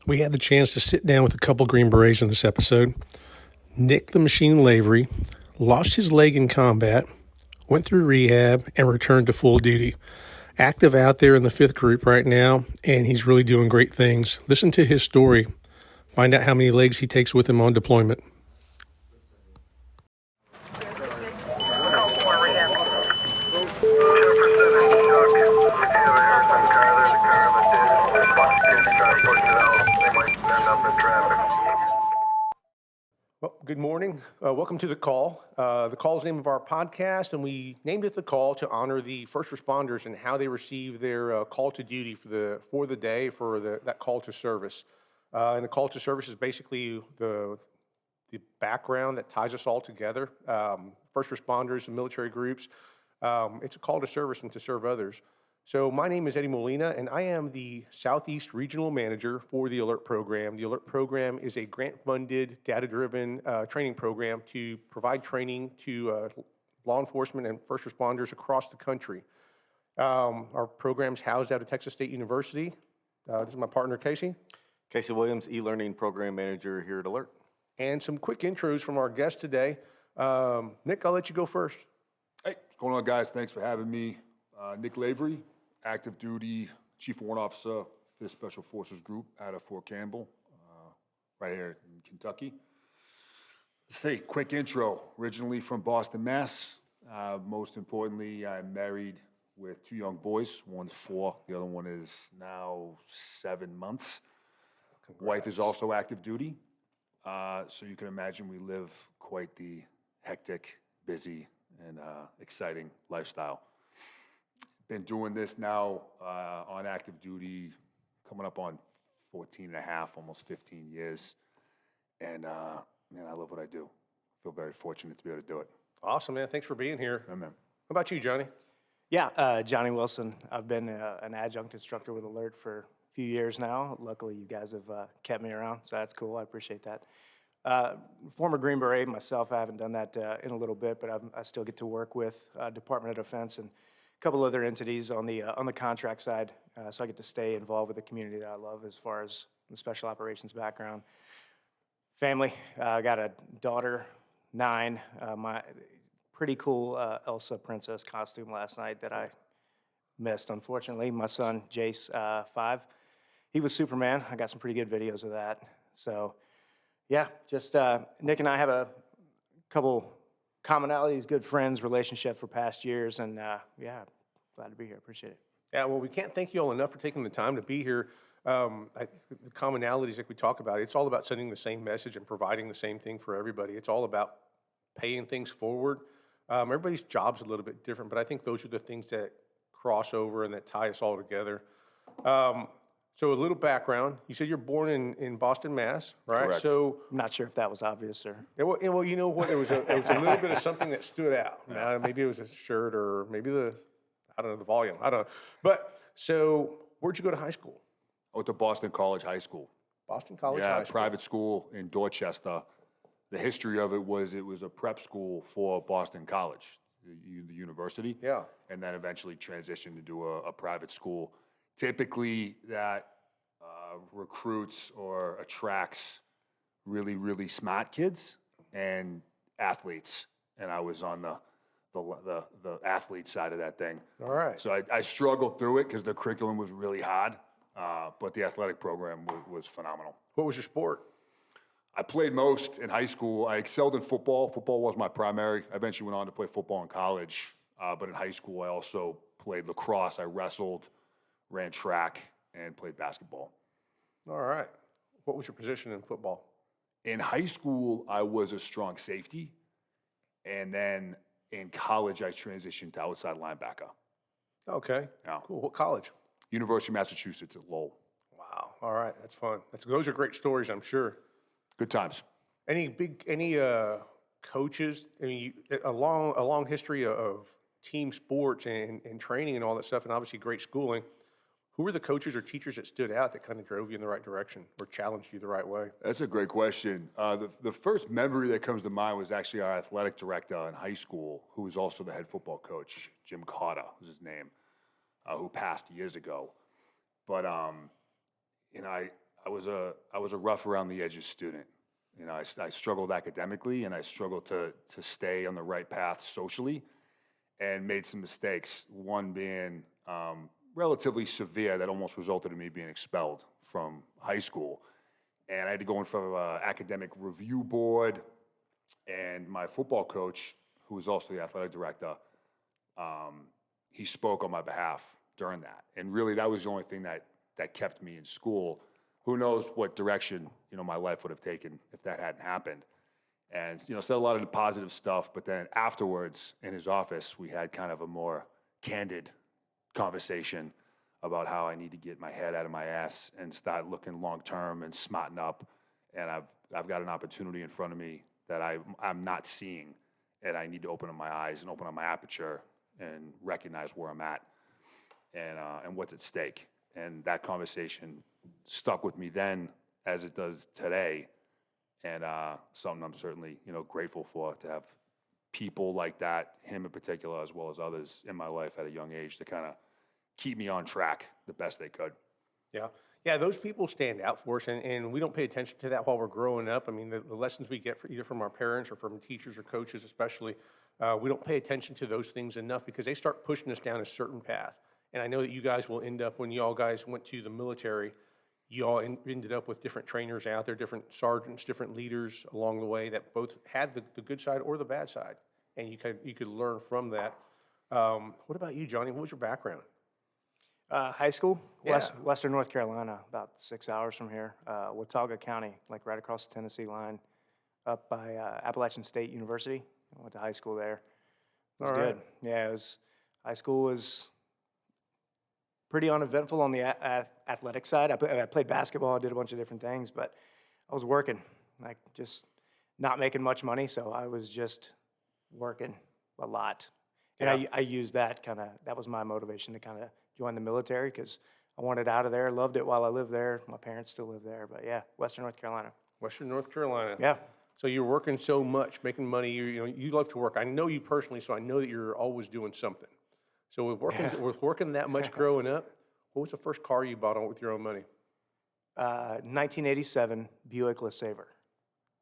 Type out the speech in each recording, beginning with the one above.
We had the chance to sit down with a couple Green Berets in this episode. Nick the Machine Lavery lost his leg in combat, went through rehab, and returned to full duty. Active out there in the 5th group right now, and he's really doing great things. Listen to his story. Find out how many legs he takes with him on deployment. Well, good morning. Welcome to The Call. The Call is the name of our podcast, and we named it The Call to honor the first responders and how they receive their call to duty for the day, that call to service. And the call to service is basically the background that ties us all together. First responders and military groups. It's a call to service and to serve others. So my name is Eddie Molina, and I am the Southeast Regional Manager for the ALERRT program. The ALERRT program is a grant-funded, data-driven training program to provide training to law enforcement and first responders across the country. Our program's housed out of Texas State University. This is my partner, Casey. Casey Williams, e-learning program manager here at ALERRT. And some quick intros from our guest today. Nick, I'll let you go first. Hey, what's going on, guys? Thanks for having me. Nick Lavery, active duty Chief Warrant Officer, 5th Special Forces Group out of Fort Campbell, right here in Kentucky. Let's say, quick intro. Originally from Boston, Mass. Most importantly, I'm married with 2 young boys. One's 4, the other one is now 7 months. Congrats. Wife is also active duty. So you can imagine we live quite the hectic, busy, and exciting lifestyle. Been doing this now on active duty, coming up on 14 and a half, almost 15 years. And man, I love what I do. Feel very fortunate to be able to do it. Awesome, man. Thanks for being here. Amen. How about you, Johnny? Yeah, Johnny Wilson. I've been an adjunct instructor with ALERRT for a few years now. Luckily, you guys have kept me around, so that's cool. I appreciate that. Former Green Beret myself. I haven't done that in a little bit, but I still get to work with Department of Defense and a couple other entities on the contract side. So I get to stay involved with the community that I love as far as the special operations background. Family. I got a daughter, 9. My pretty cool Elsa princess costume last night that I missed, unfortunately. My son, Jace, 5. He was Superman. I got some pretty good videos of that. So, yeah, just Nick and I have a couple commonalities, good friends, relationship for past years, and yeah, glad to be here. Appreciate it. Yeah, well, we can't thank you all enough for taking the time to be here. The commonalities like we talk about, it's all about sending the same message and providing the same thing for everybody. It's all about paying things forward. Everybody's job's a little bit different, but I think those are the things that cross over and that tie us all together. So a little background. You said you're born in Boston, Mass, right? Correct. So I'm not sure if that was obvious, sir. well, you know what? It was a little bit of something that stood out. Maybe it was a shirt, or maybe the volume. I don't know. But so, where'd you go to high school? I went to Boston College High School. Boston College High School. Private school in Dorchester. The history of it was a prep school for Boston College, the university. Yeah. And then eventually transitioned into a private school. Typically, that recruits or attracts really, really smart kids and athletes. And I was on the athlete side of that thing. All right. So I struggled through it because the curriculum was really hard, but the athletic program was phenomenal. What was your sport? I played most in high school. I excelled in football. Football was my primary. I eventually went on to play football in college. But in high school, I also played lacrosse. I wrestled, ran track, and played basketball. All right. What was your position in football? In high school, I was a strong safety. And then in college, I transitioned to outside linebacker. Okay. Yeah. Cool. What college? University of Massachusetts at Lowell. Wow. All right. That's fun. Those are great stories, I'm sure. Good times. Any coaches? I mean, a long history of team sports and training and all that stuff, and obviously great schooling. Who were the coaches or teachers that stood out that kind of drove you in the right direction or challenged you the right way? That's a great question. The first memory that comes to mind was actually our athletic director in high school, who was also the head football coach. Jim Carter was his name, who passed years ago. But I I was a rough around the edges student. You know, I struggled academically, and I struggled to stay on the right path socially, and made some mistakes. One being relatively severe that almost resulted in me being expelled from high school. And I had to go in front of an academic review board, and my football coach, who was also the athletic director, he spoke on my behalf during that. And really, that was the only thing that kept me in school. Who knows what direction, you know, my life would have taken if that hadn't happened. And, you know, said a lot of the positive stuff, but then afterwards in his office, we had kind of a more candid conversation about how I need to get my head out of my ass and start looking long-term and smarten up. And I've got an opportunity in front of me that I'm not seeing, and I need to open up my eyes and open up my aperture and recognize where I'm at and what's at stake. And that conversation stuck with me then as it does today. And something I'm certainly, you know, grateful for, to have people like that, him in particular, as well as others in my life at a young age, to kind of keep me on track the best they could. Yeah. Yeah, those people stand out for us, and we don't pay attention to that while we're growing up. I mean, the lessons we get either from our parents or from teachers or coaches especially, we don't pay attention to those things enough because they start pushing us down a certain path. And I know that you guys will end up, when you all guys went to the military, you all ended up with different trainers out there, different sergeants, different leaders along the way that both had the good side or the bad side, and you could learn from that. What about you, Johnny? What was your background? High school, Yeah. Western North Carolina, about 6 hours from here. Watauga County, like right across the Tennessee line, up by Appalachian State University. I went to high school there. It was All good. right. Yeah, high school was pretty uneventful on the athletic side. I played basketball, I did a bunch of different things, but I was working, like just not making much money, so I was just working a lot. And Yeah. I used that that was my motivation to kind of join the military, because I wanted out of there, loved it while I lived there. My parents still live there, but yeah, Western North Carolina. Western North Carolina. Yeah. So you're working so much, making money. You love to work. I know you personally, so I know that you're always doing something. So with working that much growing up, what was the first car you bought with your own money? 1987 Buick LeSabre,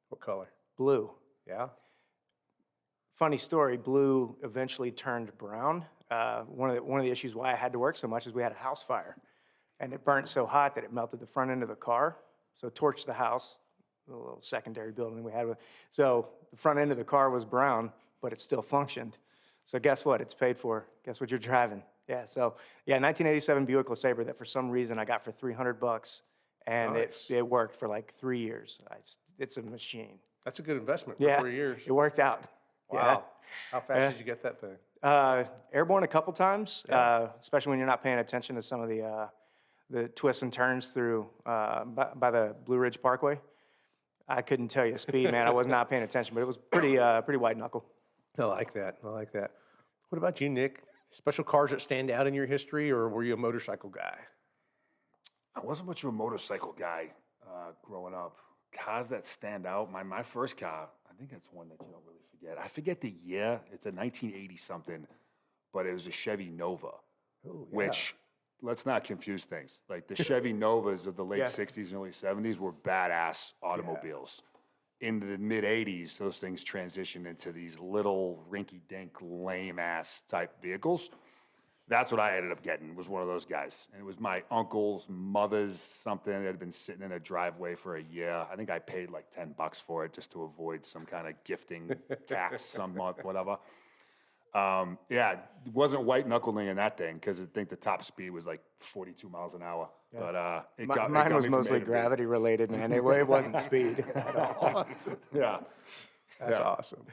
What color? blue. Yeah. Funny story, blue eventually turned brown. One of the issues why I had to work so much is we had a house fire, and it burnt so hot that it melted the front end of the car, so it torched the house, the little secondary building we had. So the front end of the car was brown, but it still functioned. So guess what? It's paid for. Guess what you're driving? Yeah. So yeah, 1987 Buick LeSabre that for some reason I got for $300, and Nice. it worked for like 3 years. It's a machine. That's a good investment for Yeah, 3 years. it worked out. Wow. How fast did you get that thing? Airborne a couple times, Yeah. especially when you're not paying attention to some of the twists and turns through by the Blue Ridge Parkway. I couldn't tell you speed, man. I was not paying attention, but it was pretty white knuckle. I like that. I like that. What about you, Nick? Special cars that stand out in your history, or were you a motorcycle guy? I wasn't much of a motorcycle guy growing up. Cars that stand out, my first car, I think that's one that you don't really forget. I forget the year. It's a 1980 something, but it was a Chevy Nova, Oh, yeah. which, let's not confuse things. Like the Chevy Novas of the late Yeah. 60s and early 70s were badass automobiles. In the mid 80s, those things transitioned into these little rinky-dink, lame-ass type vehicles. That's what I ended up getting, was one of those guys. And it was my uncle's mother's something that had been sitting in a driveway for a year. I think I paid like $10 for it just to avoid some kind of gifting tax some month, whatever. Yeah, it wasn't white knuckling in that thing, because I think the top speed was like 42 miles an hour. Yeah. But it Mine got was me from A mostly to B. gravity related, man. It wasn't speed at all. Yeah. That's awesome.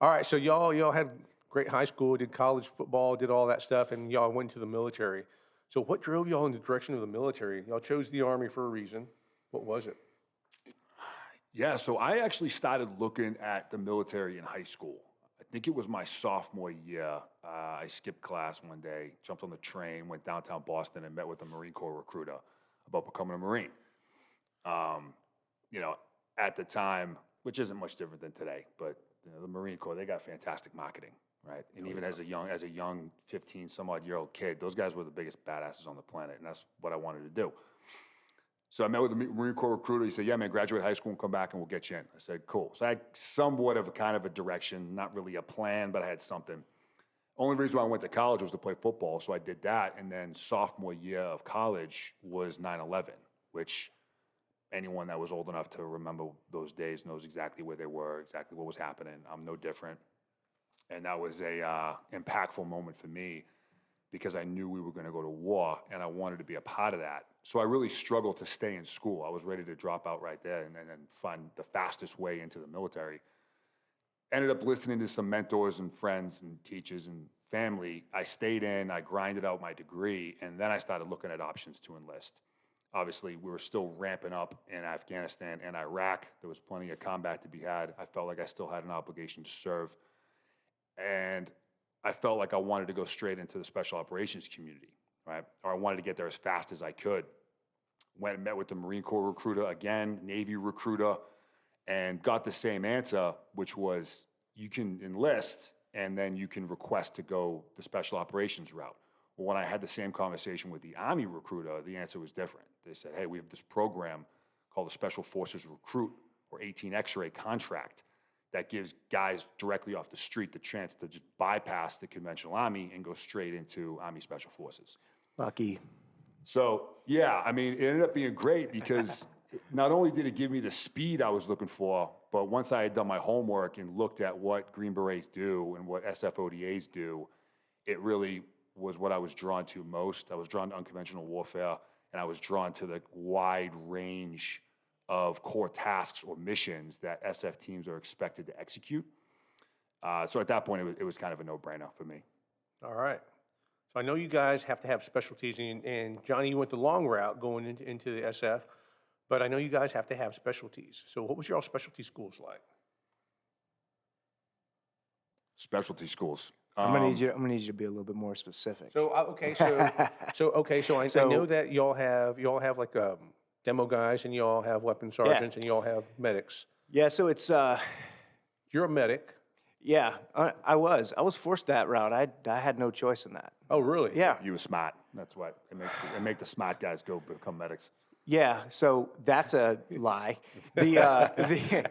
All right, so y'all had great high school, did college football, did all that stuff, and y'all went to the military. So what drove y'all in the direction of the military? Y'all chose the Army for a reason. What was it? Yeah, so I actually started looking at the military in high school. I think it was my sophomore year. I skipped class one day, jumped on the train, went downtown Boston, and met with a Marine Corps recruiter about becoming a Marine. You know, at the time, which isn't much different than today, but you know, the Marine Corps, they got fantastic marketing, right? And even as a young 15 some odd year old kid, those guys were the biggest badasses on the planet, and that's what I wanted to do. So I met with the Marine Corps recruiter. He said, yeah, man, graduate high school and come back and we'll get you in. I said, cool. So I had somewhat of a kind of a direction, not really a plan, but I had something. Only reason why I went to college was to play football. So I did that. And then sophomore year of college was 9/11, which anyone that was old enough to remember those days knows exactly where they were, exactly what was happening. I'm no different. And that was a impactful moment for me because I knew we were going to go to war and I wanted to be a part of that. So I really struggled to stay in school. I was ready to drop out right there and find the fastest way into the military. Ended up listening to some mentors and friends and teachers and family. I stayed in, I grinded out my degree, and then I started looking at options to enlist. Obviously, we were still ramping up in Afghanistan and Iraq. There was plenty of combat to be had. I felt like I still had an obligation to serve. And I felt like I wanted to go straight into the special operations community, right? Or I wanted to get there as fast as I could. Went and met with the Marine Corps recruiter again, Navy recruiter, and got the same answer, which was you can enlist and then you can request to go the special operations route. Well, when I had the same conversation with the Army recruiter, the answer was different. They said, hey, we have this program called the Special Forces Recruit or 18 X-ray contract that gives guys directly off the street the chance to just bypass the conventional Army and go straight into Army Special Forces. Lucky. So, yeah, I mean, it ended up being great because not only did it give me the speed I was looking for, but once I had done my homework and looked at what Green Berets do and what SFODAs do, it really was what I was drawn to most. I was drawn to unconventional warfare, and I was drawn to the wide range of core tasks or missions that SF teams are expected to execute. So at that point, it was kind of a no-brainer for me. All right. So I know you guys have to have specialties, and Johnny, you went the long route going into the SF, but I know you guys have to have specialties. So what was your all specialty schools like? Specialty schools. I'm gonna need you to be a little bit more specific. So I know that y'all have like demo guys, and y'all have weapon sergeants, and y'all have medics. Yeah, so it's You're a medic. yeah, I was forced that route. I had no choice in that. Oh, really? Yeah. You were smart. That's what they make the smart guys go become medics. Yeah, so that's a lie. That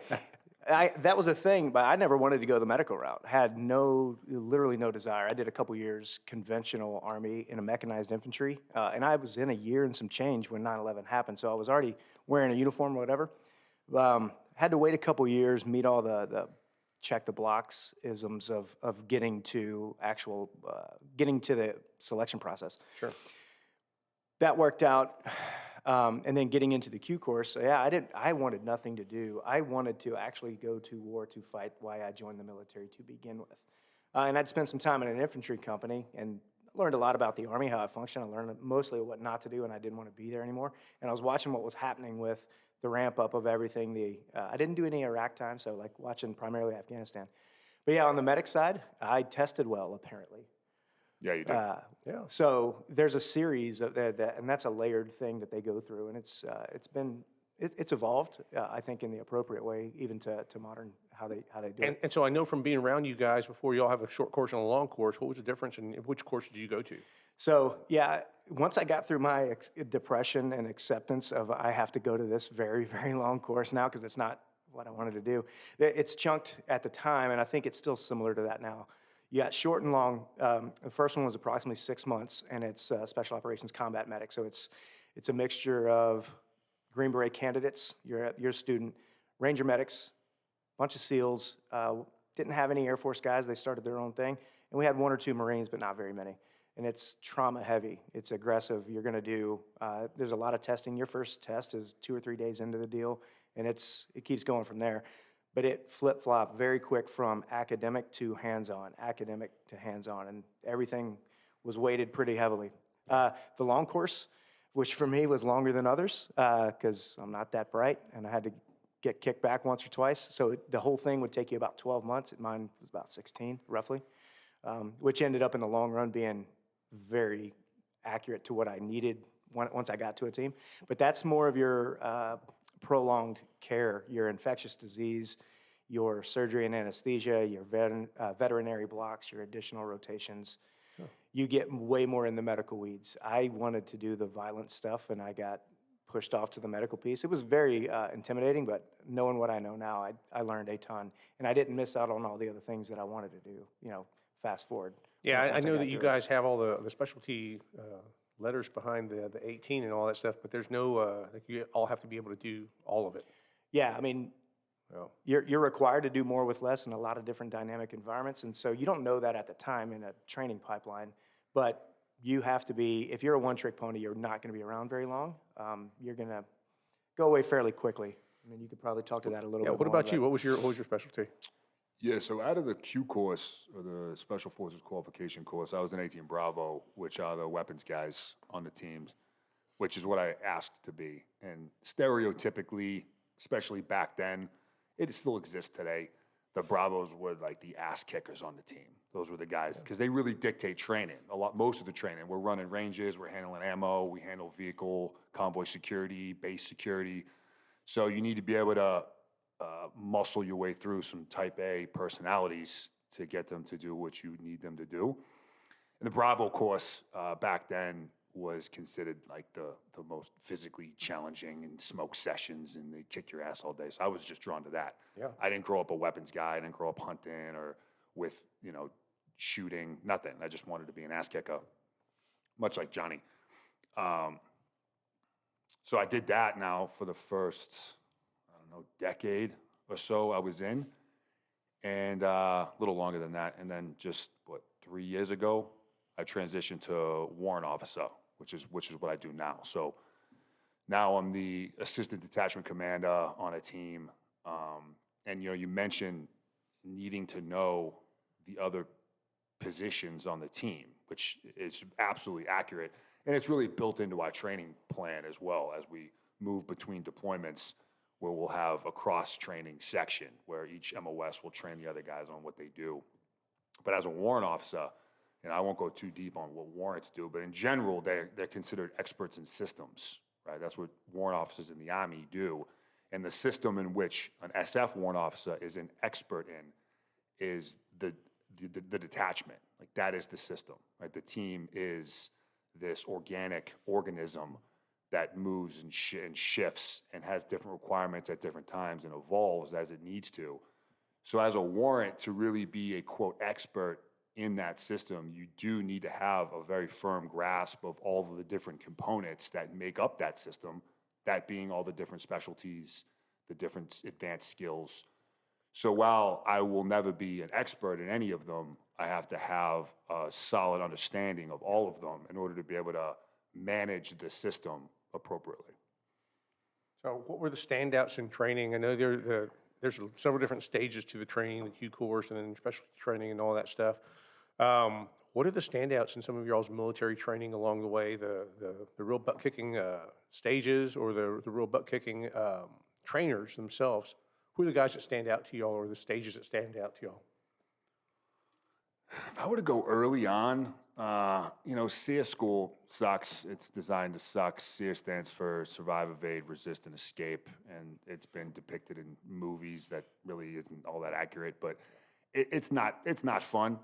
was a thing, but I never wanted to go the medical route. Had literally no desire. I did a couple years conventional Army in a mechanized infantry, and I was in a year and some change when 9/11 happened, so I was already wearing a uniform or whatever. Had to wait a couple years, meet all the check the blocks isms of getting to getting to the selection process. Sure. That worked out. And then getting into the Q course, I wanted nothing to do. I wanted to actually go to war to fight why I joined the military to begin with. And I'd spent some time in an infantry company and learned a lot about the Army, how it functioned. I learned mostly what not to do, and I didn't want to be there anymore. And I was watching what was happening with the ramp up of everything. I didn't do any Iraq time, so like watching primarily Afghanistan. But yeah, on the medic side, I tested well, apparently. Yeah, you did. Yeah. So there's a series of that, and that's a layered thing that they go through, and it's evolved, I think, in the appropriate way, even to modern how they do it. And so I know from being around you guys before, you all have a short course and a long course. What was the difference, and which course did you go to? So yeah, once I got through my depression and acceptance of I have to go to this very, very long course now because it's not what I wanted to do, it's chunked at the time, and I think it's still similar to that now. You got short and long. The first one was approximately 6 months, and it's Special Operations Combat Medic. So it's a mixture of Green Beret candidates, you're a student, Ranger medics, bunch of SEALs. Didn't have any Air Force guys. They started their own thing. And we had 1 or 2 Marines, but not very many. And it's trauma heavy. It's aggressive. You're going to do, there's a lot of testing. Your first test is 2 or 3 days into the deal, and it keeps going from there. But it flip-flopped very quick from academic to hands-on, and everything was weighted pretty heavily. The long course, which for me was longer than others, because I'm not that bright, and I had to get kicked back once or twice. So the whole thing would take you about 12 months. Mine was about 16, roughly, which ended up in the long run being very accurate to what I needed once I got to a team. But that's more of your prolonged care, your infectious disease, your surgery and anesthesia, your veterinary blocks, your additional rotations. Sure. You get way more in the medical weeds. I wanted to do the violent stuff, and I got pushed off to the medical piece. It was very intimidating, but knowing what I know now, I learned a ton. And I didn't miss out on all the other things that I wanted to do, fast forward. Yeah, I once know got that you through it. guys have all the specialty letters behind the 18 and all that stuff, but there's no, like you all have to be able to do all of it. Yeah, I mean, Oh. you're required to do more with less in a lot of different dynamic environments, and so you don't know that at the time in a training pipeline, but you have to be, if you're a one-trick pony, you're not gonna be around very long. You're gonna go away fairly quickly. I mean, you could probably talk to that a little Yeah, bit what more, about but- you? What was your specialty? Yeah, so out of the Q course, or the Special Forces Qualification course, I was in 18 Bravo, which are the weapons guys on the teams, which is what I asked to be. And stereotypically, especially back then, it still exists today, the Bravos were like the ass kickers on the team. Those were the guys, because they really dictate training. Most of the training, we're running ranges, we're handling ammo, we handle vehicle, convoy security, base security. So you need to be able to muscle your way through some type A personalities to get them to do what you need them to do. And the Bravo course back then was considered like the most physically challenging, and smoke sessions, and they kick your ass all day. So I was just drawn to that. Yeah. I didn't grow up a weapons guy. I didn't grow up hunting or with, shooting, nothing. I just wanted to be an ass kicker, much like Johnny. So I did that now for the first, decade or so I was in, and a little longer than that. And then just, 3 years ago, I transitioned to warrant officer, which is what I do now. So now I'm the assistant detachment commander on a team. And you mentioned needing to know the other positions on the team, which is absolutely accurate. And it's really built into our training plan as well, as we move between deployments, where we'll have a cross-training section where each MOS will train the other guys on what they do. But as a warrant officer, and I won't go too deep on what warrants do, but in general, they're considered experts in systems, right? That's what warrant officers in the Army do. And the system in which an SF warrant officer is an expert in is the detachment. Like, that is the system, right? The team is this organic organism that moves and shifts and has different requirements at different times and evolves as it needs to. So as a warrant, to really be a, quote, expert in that system, you do need to have a very firm grasp of all of the different components that make up that system, that being all the different specialties, the different advanced skills. So while I will never be an expert in any of them, I have to have a solid understanding of all of them in order to be able to manage the system appropriately. So what were the standouts in training? I know there's several different stages to the training, the Q course, and then specialty training and all that stuff. What are the standouts in some of y'all's military training along the way? The real butt-kicking stages, or the real butt-kicking trainers themselves? Who are the guys that stand out to y'all, or the stages that stand out to y'all? If I were to go early on, SEER school sucks. It's designed to suck. SEER stands for Survive, Evade, Resist, and Escape, and it's been depicted in movies that really isn't all that accurate, but it's not fun.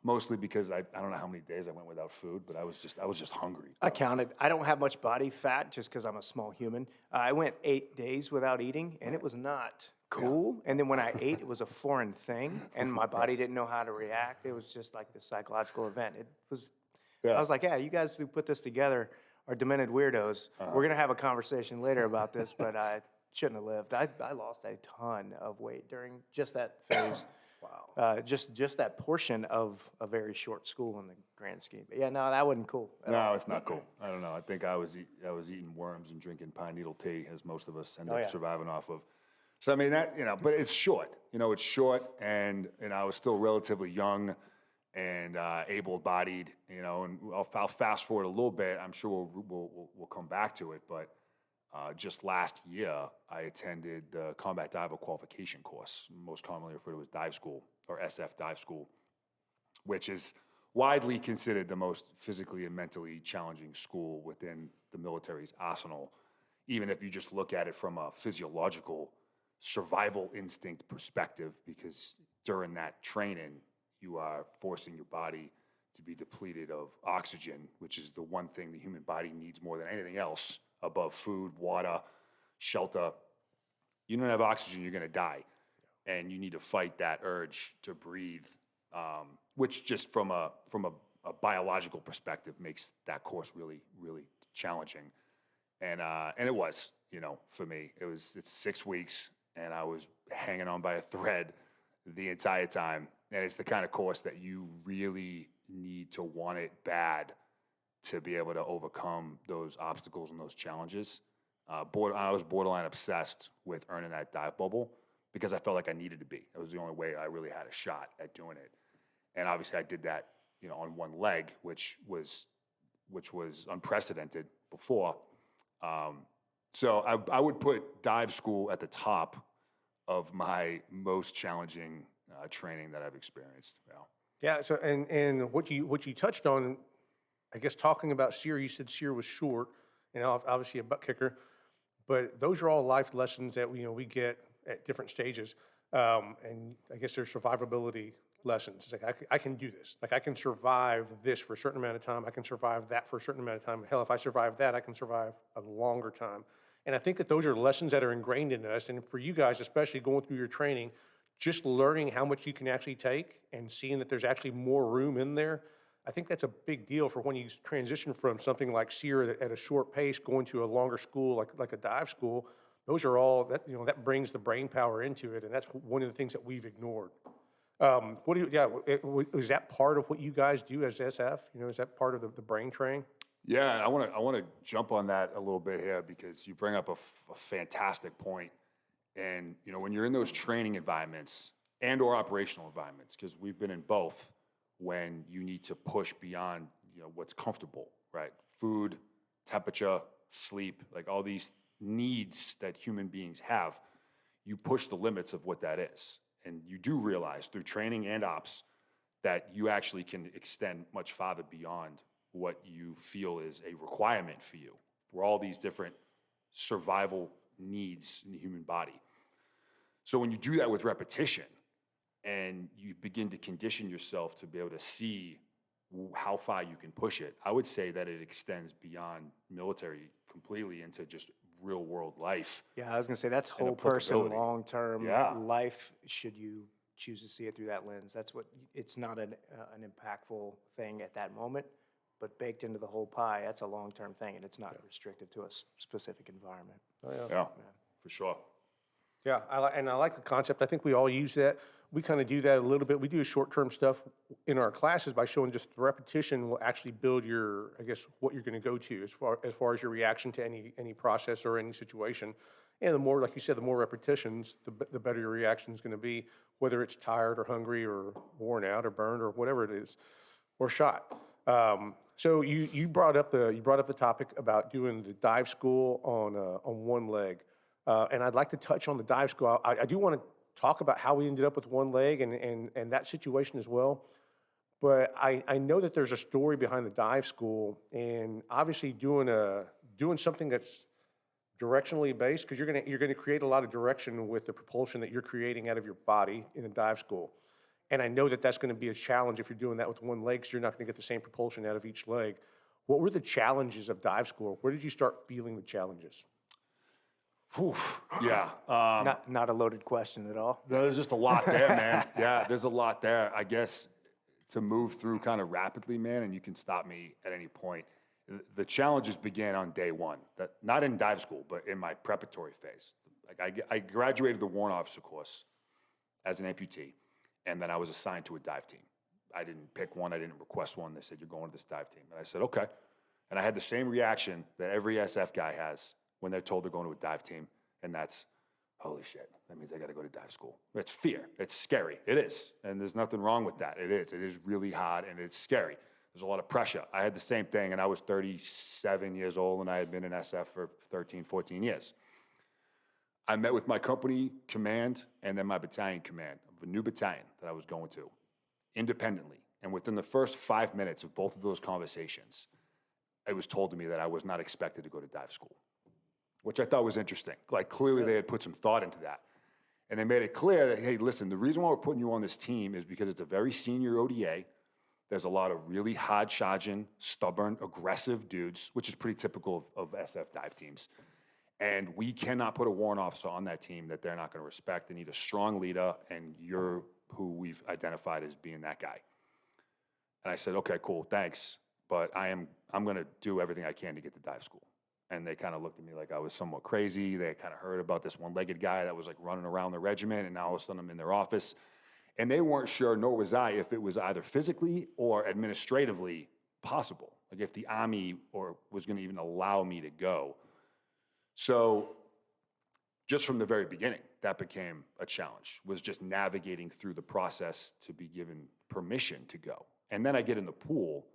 Mostly because I don't know how many days I went without food, but I was just hungry. I counted. I don't have much body fat just because I'm a small human. I went 8 days without eating, and it was not cool. And then when I ate, it was a foreign thing, and my body didn't know how to react. It was just like this psychological event. I was like, yeah, you guys who put this together are demented weirdos. We're gonna have a conversation later about this, but I shouldn't have lived. I lost a ton of weight during just that phase. Wow. Just that portion of a very short school in the grand scheme. But yeah, no, that wasn't cool. No, it's not cool. I don't know. I think I was eating worms and drinking pine needle tea, as most of us end up surviving off of. So I mean but it's short. It's short, and I was still relatively young and able-bodied. And I'll fast forward a little bit. I'm sure we'll come back to it, but. Just last year, I attended the Combat Diver Qualification course, most commonly referred to as dive school, or SF dive school, which is widely considered the most physically and mentally challenging school within the military's arsenal, even if you just look at it from a physiological survival instinct perspective, because during that training, you are forcing your body to be depleted of oxygen, which is the one thing the human body needs more than anything else. above food, water, shelter. You don't have oxygen, you're going to die. And you need to fight that urge to breathe, which just from a biological perspective makes that course really, really challenging. And it was, for me, it's 6 weeks and I was hanging on by a thread the entire time. And it's the kind of course that you really need to want it bad to be able to overcome those obstacles and those challenges. I was borderline obsessed with earning that dive bubble because I felt like I needed to be. It was the only way I really had a shot at doing it. And obviously I did that, on one leg, which was unprecedented before. So I would put dive school at the top of my most challenging training that I've experienced. Yeah. So, and what you touched on, I guess talking about SEER, you said SEER was short, and obviously a butt kicker, but those are all life lessons that we get at different stages. And I guess there's survivability lessons. It's like I can do this. Like I can survive this for a certain amount of time. I can survive that for a certain amount of time. Hell, if I survive that, I can survive a longer time. And I think that those are lessons that are ingrained in us. And for you guys, especially going through your training, just learning how much you can actually take and seeing that there's actually more room in there, I think that's a big deal for when you transition from something like SEER at a short pace going to a longer school like a dive school. Those are all that that brings the brain power into it, and that's one of the things that we've ignored. Is that part of what you guys do as SF? Is that part of the brain train? Yeah, and I want to jump on that a little bit here because you bring up a fantastic point. And when you're in those training environments and/or operational environments, because we've been in both, when you need to push beyond what's comfortable, right? Food, temperature, sleep, like all these needs that human beings have, you push the limits of what that is. And you do realize through training and ops that you actually can extend much farther beyond what you feel is a requirement for you for all these different survival needs in the human body. So when you do that with repetition and you begin to condition yourself to be able to see how far you can push it, I would say that it extends beyond military completely into just real world life. Yeah, I was gonna say that's and whole person, applicability. long-term Yeah. life, should you choose to see it through that lens. That's what, it's not an impactful thing at that moment, but baked into the whole pie, that's a long-term thing, and it's not restricted to a specific environment. Oh, yeah. Yeah, for sure. Yeah, I like the concept. I think we all use that. We kind of do that a little bit. We do short-term stuff in our classes by showing just the repetition will actually build your, I guess, what you're going to go to as far as your reaction to any process or any situation. And the more, like you said, the more repetitions, the better your reaction is going to be, whether it's tired or hungry or worn out or burned or whatever it is, or shot. So you brought up the topic about doing the dive school on one leg. And I'd like to touch on the dive school. I do want to talk about how we ended up with one leg and that situation as well. But I know that there's a story behind the dive school, and obviously doing something that's directionally based, because you're gonna create a lot of direction with the propulsion that you're creating out of your body in a dive school. And I know that that's going to be a challenge if you're doing that with one leg, because you're not going to get the same propulsion out of each leg. What were the challenges of dive school? Where did you start feeling the challenges? Whew. Yeah. Not a loaded question at all. There's just a lot there, man. Yeah, there's a lot there. I guess to move through kind of rapidly, man, and you can stop me at any point. The challenges began on day one, not in dive school, but in my preparatory phase. Like I graduated the warrant officer course as an amputee, and then I was assigned to a dive team. I didn't pick one. I didn't request one. They said, you're going to this dive team. And I said, okay. And I had the same reaction that every SF guy has when they're told they're going to a dive team, and that's, holy shit, that means I got to go to dive school. It's fear. It's scary. It is. And there's nothing wrong with that. It is. It is really hard, and it's scary. There's a lot of pressure. I had the same thing, and I was 37 years old, and I had been in SF for 13, 14 years. I met with my company command and then my battalion command of a new battalion that I was going to independently. And within the first 5 minutes of both of those conversations, it was told to me that I was not expected to go to dive school, which I thought was interesting. Like, clearly they had put some thought into that. And they made it clear that, hey, listen, the reason why we're putting you on this team is because it's a very senior ODA. There's a lot of really hard-charging, stubborn, aggressive dudes, which is pretty typical of SF dive teams. And we cannot put a warrant officer on that team that they're not going to respect. They need a strong leader, and you're who we've identified as being that guy. And I said, okay, cool, thanks, but I'm going to do everything I can to get to dive school. And they kind of looked at me like I was somewhat crazy. They kind of heard about this one-legged guy that was like running around the regiment, and now all of a sudden I'm in their office. And they weren't sure, nor was I, if it was either physically or administratively possible. Like if the Army was going to even allow me to go. So just from the very beginning, that became a challenge, was just navigating through the process to be given permission to go. And then I get in the pool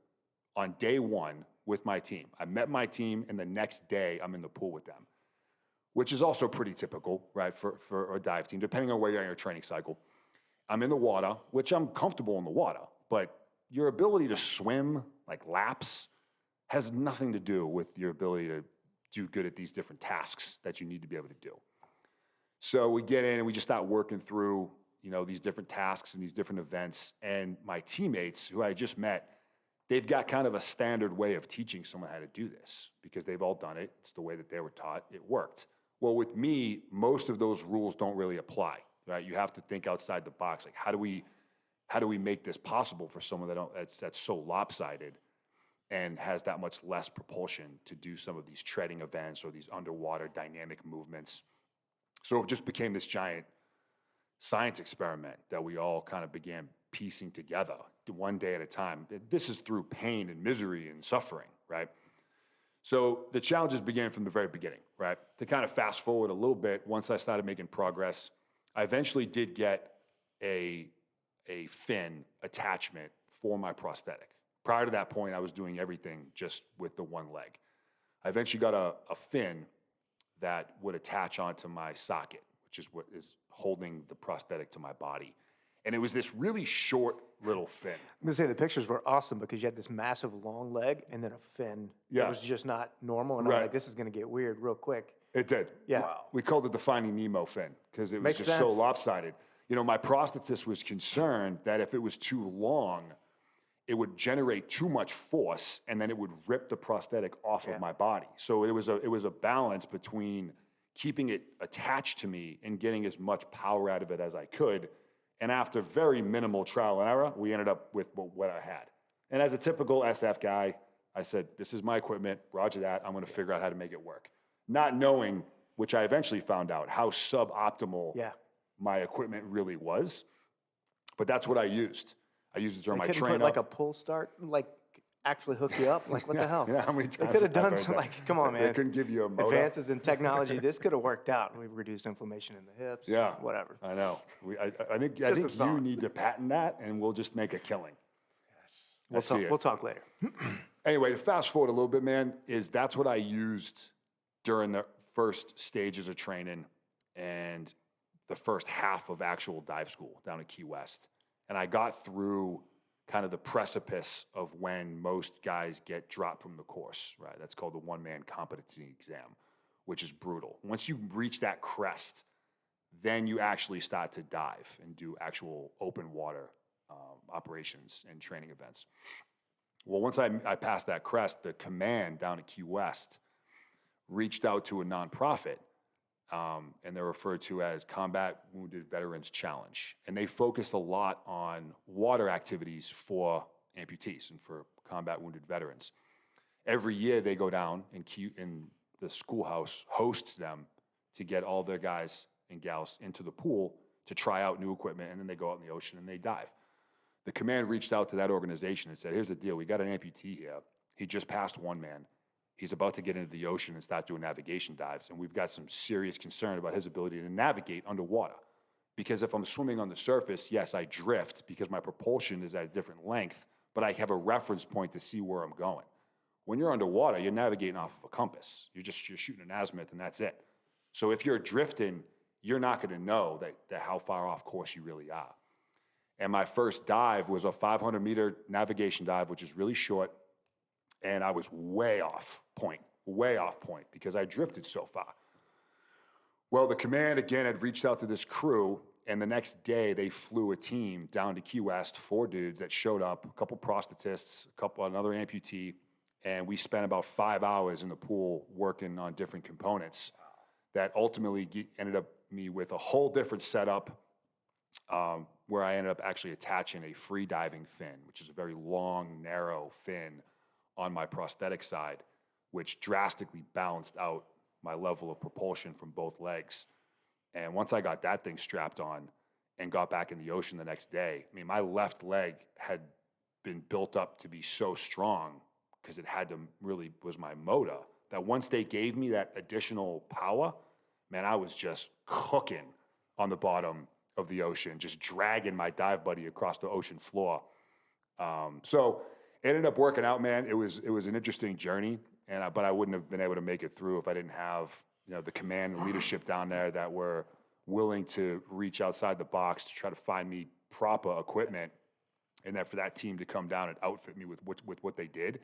on day one with my team. I met my team, and the next day I'm in the pool with them, which is also pretty typical, right, for a dive team, depending on where you're in your training cycle. I'm in the water, which I'm comfortable in the water, but your ability to swim, like laps, has nothing to do with your ability to do good at these different tasks that you need to be able to do. So we get in and we just start working through, these different tasks and these different events. And my teammates, who I just met, they've got kind of a standard way of teaching someone how to do this because they've all done it. It's the way that they were taught. It worked. Well, with me, most of those rules don't really apply. Right? You have to think outside the box. Like, how do we make this possible for someone that's so lopsided and has that much less propulsion to do some of these treading events or these underwater dynamic movements? So it just became this giant science experiment that we all kind of began piecing together one day at a time. This is through pain and misery and suffering, right? So the challenges began from the very beginning, right? To kind of fast forward a little bit, once I started making progress, I eventually did get a fin attachment for my prosthetic. Prior to that point, I was doing everything just with the one leg. I eventually got a fin that would attach onto my socket, which is what is holding the prosthetic to my body. And it was this really short little fin. I'm gonna say the pictures were awesome because you had this massive long leg and then a fin. Yeah. It was just not normal, and Right. I'm like, this is gonna get weird real quick. It did. Yeah. Wow. We called it the Finding Nemo fin because it was Makes just so sense. lopsided. My prosthetist was concerned that if it was too long, it would generate too much force and then it would rip the prosthetic off of my body. So it was a balance between keeping it attached to me and getting as much power out of it as I could. And after very minimal trial and error, we ended up with what I had. And as a typical SF guy, I said, this is my equipment, roger that, I'm gonna figure out how to make it work. Not knowing, which I eventually found out, how suboptimal my equipment really was. But that's what I used. I used it during my Couldn't train put like a pull start, like actually hook you up? Like, what the hell? Yeah, how many They times could have have I done heard some, that? like, come on, They man. couldn't give you a motor. Advances in technology, this could have worked out. We've reduced inflammation in the hips, Yeah. whatever. I know. I think just a you thought. need to patent that, and we'll just make a killing. We'll talk later. Anyway, to fast forward a little bit, man, that's what I used during the first stages of training and the first half of actual dive school down at Key West. And I got through kind of the precipice of when most guys get dropped from the course, right? That's called the one-man competency exam, which is brutal. Once you reach that crest, then you actually start to dive and do actual open water operations and training events. Well, once I passed that crest, the command down at Key West reached out to a nonprofit, and they're referred to as Combat Wounded Veterans Challenge. And they focus a lot on water activities for amputees and for combat wounded veterans. Every year they go down and the schoolhouse hosts them to get all their guys and gals into the pool to try out new equipment, and then they go out in the ocean and they dive. The command reached out to that organization and said, here's the deal, we got an amputee here. He just passed one man. He's about to get into the ocean and start doing navigation dives, and we've got some serious concern about his ability to navigate underwater. Because if I'm swimming on the surface, yes, I drift because my propulsion is at a different length, but I have a reference point to see where I'm going. When you're underwater, you're navigating off of a compass. You're shooting an azimuth, and that's it. So if you're drifting, you're not going to know that how far off course you really are. And my first dive was a 500-meter navigation dive, which is really short, and I was way off point because I drifted so far. Well, the command, again, had reached out to this crew, And the next day, they flew a team down to Key West, 4 dudes that showed up, a couple prosthetists, another amputee, and we spent about 5 hours in the pool working on different components that ultimately ended up me with a whole different setup where I ended up actually attaching a free diving fin, which is a very long, narrow fin on my prosthetic side, which drastically balanced out my level of propulsion from both legs. And once I got that thing strapped on and got back in the ocean the next day, I mean, my left leg had been built up to be so strong because it had to really was my motor that once they gave me that additional power, man, I was just cooking on the bottom of the ocean, just dragging my dive buddy across the ocean floor. So it ended up working out, man. It was an interesting journey, but I wouldn't have been able to make it through if I didn't have the command and leadership down there that were willing to reach outside the box to try to find me proper equipment, and then for that team to come down and outfit me with what they did.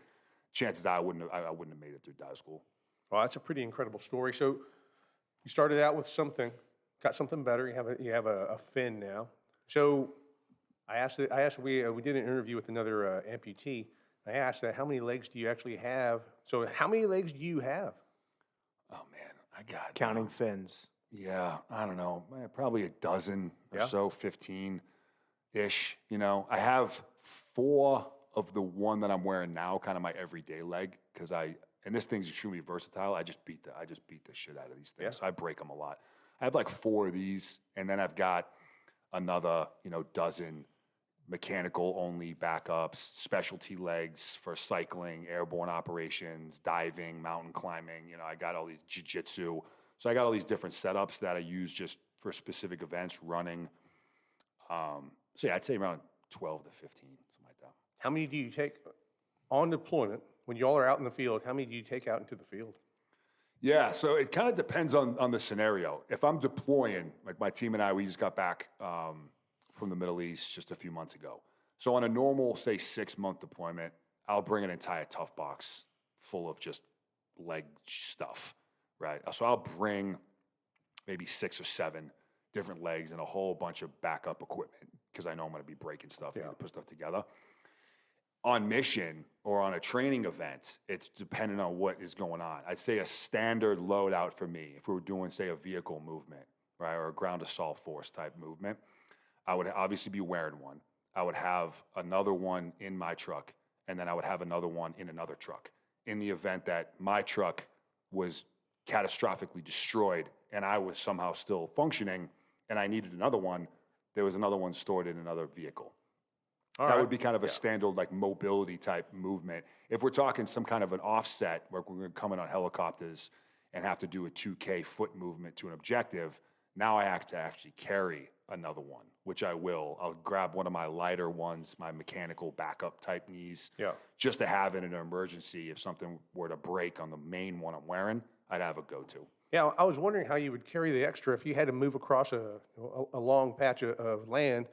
Chances are I wouldn't have made it through dive school. Well, that's a pretty incredible story. So you started out with something, got something better. You have a fin now. So we did an interview with another amputee. I asked that how many legs do you actually have? So how many legs do you have? Oh man, I got Counting fins. Yeah, I don't know, man, probably a dozen or so, 15-ish. I have 4 of the one that I'm wearing now, kind of my everyday leg, and this thing's extremely versatile. I just beat the shit out of these things. So I break them a lot. I have like 4 of these, and then I've got another, dozen mechanical only backups, specialty legs for cycling, airborne operations, diving, mountain climbing. I got all these jiu-jitsu. So I got all these different setups that I use just for specific events, running. So yeah, I'd say around 12 to 15, something like that. How many do you take on deployment when y'all are out in the field? How many do you take out into the field? Yeah, so it kind of depends on the scenario. If I'm deploying, like my team and I, we just got back from the Middle East just a few months ago. So on a normal, say 6-month deployment, I'll bring an entire tough box full of just leg stuff, right? So I'll bring maybe 6 or 7 different legs and a whole bunch of backup equipment because I know I'm going to be breaking stuff and put stuff together. On mission or on a training event, it's dependent on what is going on. I'd say a standard loadout for me, if we were doing, say, a vehicle movement, right, or a ground assault force type movement, I would obviously be wearing one. I would have another one in my truck, and then I would have another one in another truck. In the event that my truck was catastrophically destroyed and I was somehow still functioning and I needed another one, there was another one stored in another vehicle. That would be kind of a standard like mobility type movement. If we're talking some kind of an offset where we're going to come in on helicopters and have to do a 2K foot movement to an objective, now I have to actually carry another one, which I will. I'll grab one of my lighter ones, my mechanical backup type knees, just to have it in an emergency. If something were to break on the main one I'm wearing, I'd have a go-to. Yeah, I was wondering how you would carry the extra if you had to move across a long patch of land.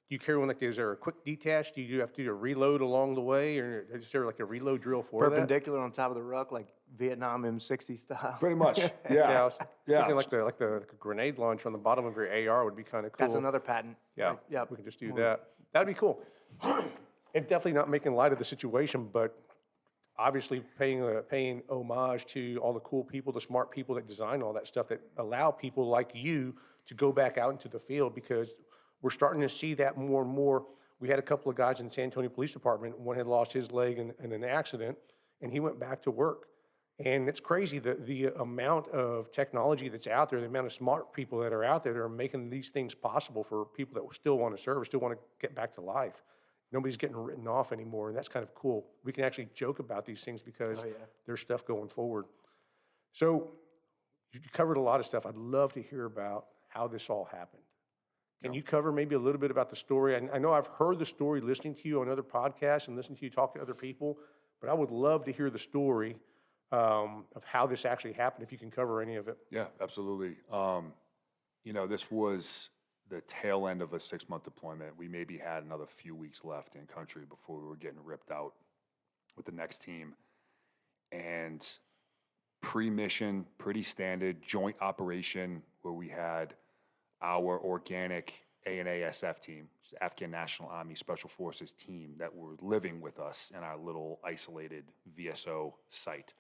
Do you carry one like, is there a quick detach? Do you have to do a reload along the way, or is there like a reload drill for that? Perpendicular on top of the ruck, like Vietnam M60 style. Pretty much, I was thinking like a grenade launcher on the bottom of your AR would be kind of cool. That's another patent. Yeah, Yep. we can just do that. That'd be cool. And definitely not making light of the situation, but obviously paying homage to all the cool people, the smart people that design all that stuff that allow people like you to go back out into the field, because we're starting to see that more and more. We had a couple of guys in the San Antonio Police Department. One had lost his leg in an accident, and he went back to work. And it's crazy, the amount of technology that's out there, the amount of smart people that are out there that are making these things possible for people that still want to serve, still want to get back to life. Nobody's getting written off anymore, and that's kind of cool. We can actually joke about these things because there's stuff going forward. So you covered a lot of stuff. I'd love to hear about how this all happened. Can you cover maybe a little bit about the story? I know I've heard the story listening to you on other podcasts and listening to you talk to other people, but I would love to hear the story of how this actually happened, if you can cover any of it. Yeah, absolutely. This was the tail end of a 6-month deployment. We maybe had another few weeks left in country before we were getting ripped out with the next team. And pre-mission, pretty standard joint operation where we had our organic ANASF team, which is Afghan National Army Special Forces team, that were living with us in our little isolated VSO site.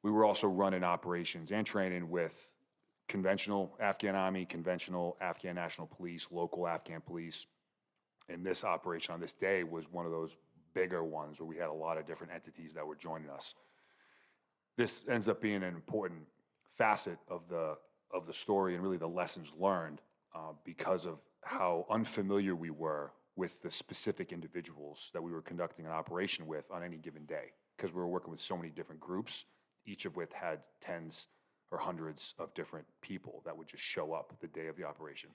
We were also running operations and training with conventional Afghan Army, conventional Afghan National Police, local Afghan police. And this operation on this day was one of those bigger ones where we had a lot of different entities that were joining us. This ends up being an important facet of the story and really the lessons learned because of how unfamiliar we were with the specific individuals that we were conducting an operation with on any given day, because we were working with so many different groups, each of which had tens or hundreds of different people that would just show up the day of the operation.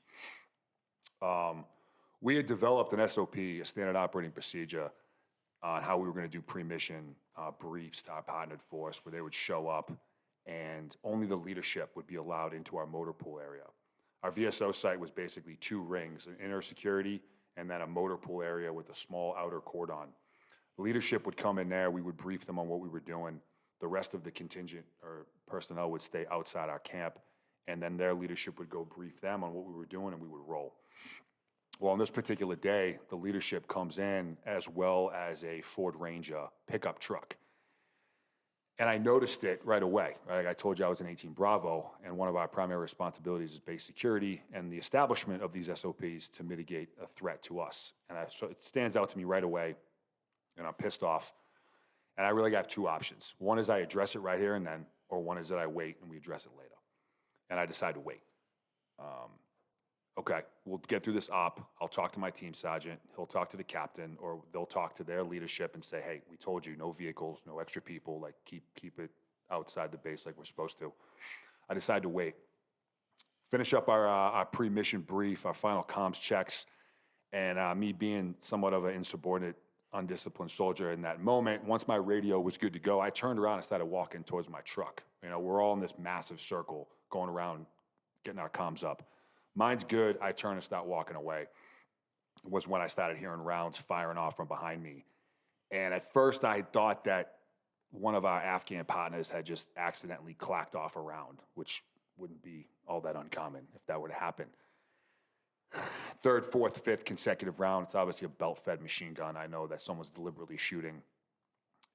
We had developed an SOP, a standard operating procedure, on how we were going to do pre-mission briefs to our partnered force, where they would show up and only the leadership would be allowed into our motor pool area. Our VSO site was basically 2 rings, an inner security and then a motor pool area with a small outer cordon. The leadership would come in there, we would brief them on what we were doing. The rest of the contingent or personnel would stay outside our camp, and then their leadership would go brief them on what we were doing, and we would roll. Well, on this particular day, the leadership comes in as well as a Ford Ranger pickup truck. And I noticed it right away. Right? I told you I was in 18 Bravo, and one of our primary responsibilities is base security and the establishment of these SOPs to mitigate a threat to us. And so it stands out to me right away, and I'm pissed off. And I really got 2 options. One is I address it right here and then, or one is that I wait and we address it later. And I decide to wait. Okay, we'll get through this op. I'll talk to my team sergeant. He'll talk to the captain, or they'll talk to their leadership and say, hey, we told you, no vehicles, no extra people, like keep it outside the base like we're supposed to. I decide to wait. Finish up our pre-mission brief, our final comms checks, and me being somewhat of an insubordinate, undisciplined soldier in that moment, once my radio was good to go, I turned around and started walking towards my truck. You know, we're all in this massive circle going around, getting our comms up. Mine's good. I turn and start walking away. Was when I started hearing rounds firing off from behind me. And at first I thought that one of our Afghan partners had just accidentally clacked off a round, which wouldn't be all that uncommon if that were to happen. 3rd, 4th, 5th consecutive round, it's obviously a belt-fed machine gun. I know that someone's deliberately shooting.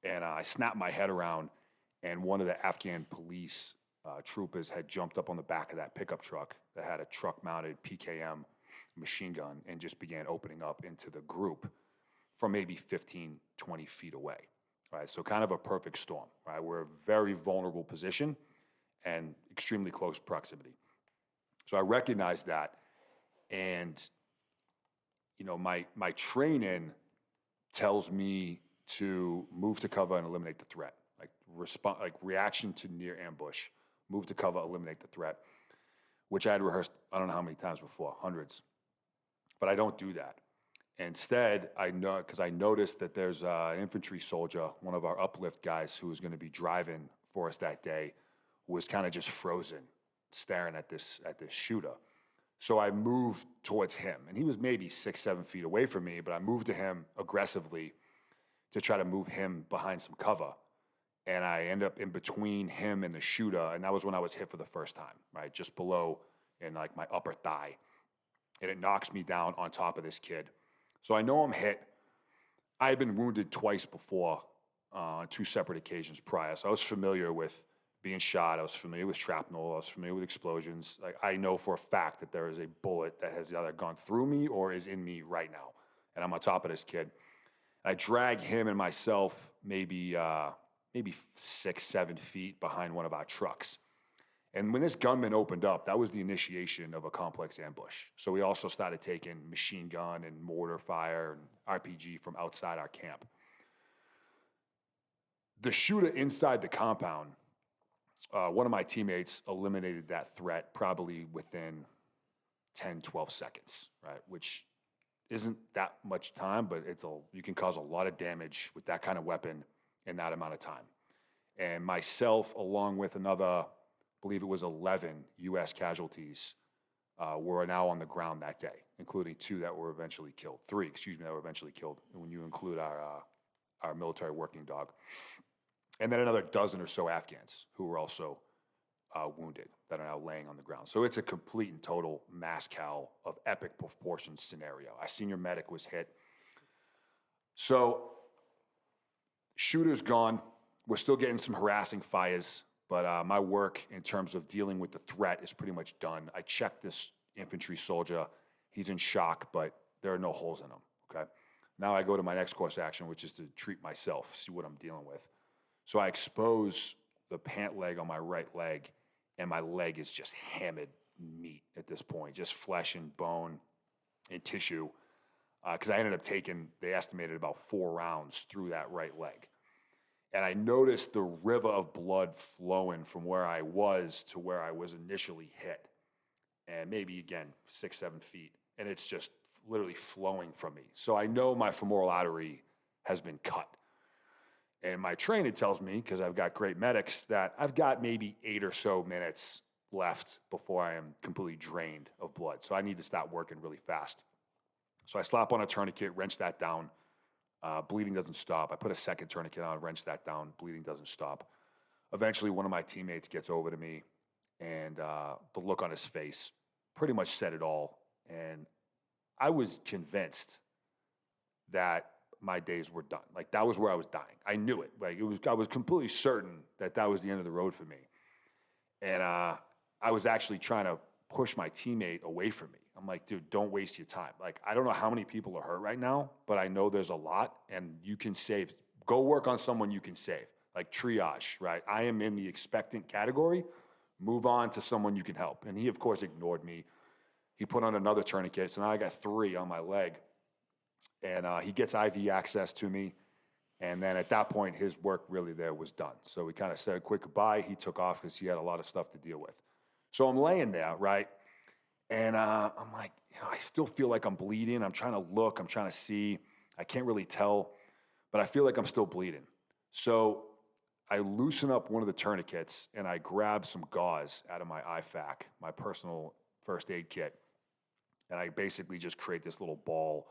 And I snapped my head around, and one of the Afghan police troopers had jumped up on the back of that pickup truck that had a truck-mounted PKM machine gun and just began opening up into the group from maybe 15, 20 feet away, right? So kind of a perfect storm, right? We're a very vulnerable position and extremely close proximity. So I recognized that, and you know, my training tells me to move to cover and eliminate the threat, like reaction to near ambush. Move to cover, eliminate the threat, which I had rehearsed I don't know how many times before, hundreds. But I don't do that. Instead, I know, because I noticed that there's an infantry soldier, one of our uplift guys who was going to be driving for us that day, was kind of just frozen, staring at this shooter. So I moved towards him, and he was maybe 6, 7 feet away from me, but I moved to him aggressively to try to move him behind some cover. And I end up in between him and the shooter, and that was when I was hit for the first time, right? Just below in like my upper thigh. And it knocks me down on top of this kid. So I know I'm hit. I had been wounded twice before on 2 separate occasions prior. So I was familiar with being shot. I was familiar with shrapnel. I was familiar with explosions. Like, I know for a fact that there is a bullet that has either gone through me or is in me right now. And I'm on top of this kid. I drag him and myself maybe 6, 7 feet behind one of our trucks. And when this gunman opened up, that was the initiation of a complex ambush. So we also started taking machine gun and mortar fire and RPG from outside our camp. The shooter inside the compound, one of my teammates eliminated that threat probably within 10, 12 seconds, right? Which isn't that much time, but you can cause a lot of damage with that kind of weapon in that amount of time. And myself, along with another, I believe it was 11 U.S. casualties, were now on the ground that day, including 2 that were eventually killed. 3, excuse me, that were eventually killed, when you include our military working dog. And then another dozen or so Afghans who were also wounded that are now laying on the ground. So it's a complete and total mass cal of epic proportions scenario. Our senior medic was hit. So shooter's gone. We're still getting some harassing fires, but my work in terms of dealing with the threat is pretty much done. I checked this infantry soldier. He's in shock, but there are no holes in him, okay? Now I go to my next course of action, which is to treat myself, see what I'm dealing with. So I expose the pant leg on my right leg, and my leg is just hammered meat at this point, just flesh and bone and tissue, because I ended up taking, they estimated about 4 rounds through that right leg. And I noticed the river of blood flowing from where I was to where I was initially hit. And maybe, again, 6, 7 feet. And it's just literally flowing from me. So I know my femoral artery has been cut. And my trainer tells me, because I've got great medics, that I've got maybe 8 or so minutes left before I am completely drained of blood. So I need to start working really fast. So I slap on a tourniquet, wrench that down. Bleeding doesn't stop. I put a second tourniquet on, wrench that down. Bleeding doesn't stop. Eventually, one of my teammates gets over to me, and the look on his face pretty much said it all. And I was convinced that my days were done. Like, that was where I was dying. I knew it. Like, I was completely certain that that was the end of the road for me. And I was actually trying to push my teammate away from me. I'm like, dude, don't waste your time. Like, I don't know how many people are hurt right now, but I know there's a lot, and you can save. Go work on someone you can save. Like triage, right? I am in the expectant category. Move on to someone you can help. And he, of course, ignored me. He put on another tourniquet, so now I got 3 on my leg. And he gets IV access to me. And then at that point, his work really there was done. So we kind of said a quick goodbye. He took off because he had a lot of stuff to deal with. So I'm laying there, right? And I'm like, I still feel like I'm bleeding. I'm trying to look. I'm trying to see. I can't really tell, but I feel like I'm still bleeding. So I loosen up one of the tourniquets, and I grab some gauze out of my IFAC, my personal first aid kit, and I basically just create this little ball,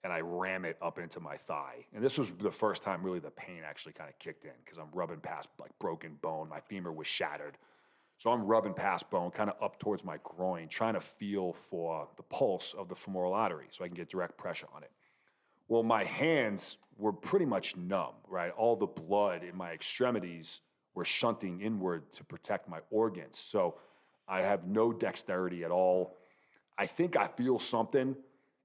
and I ram it up into my thigh. And this was the first time really the pain actually kind of kicked in, because I'm rubbing past like broken bone. My femur was shattered. So I'm rubbing past bone, kind of up towards my groin, trying to feel for the pulse of the femoral artery so I can get direct pressure on it. Well, my hands were pretty much numb, right? All the blood in my extremities were shunting inward to protect my organs. So I have no dexterity at all. I think I feel something,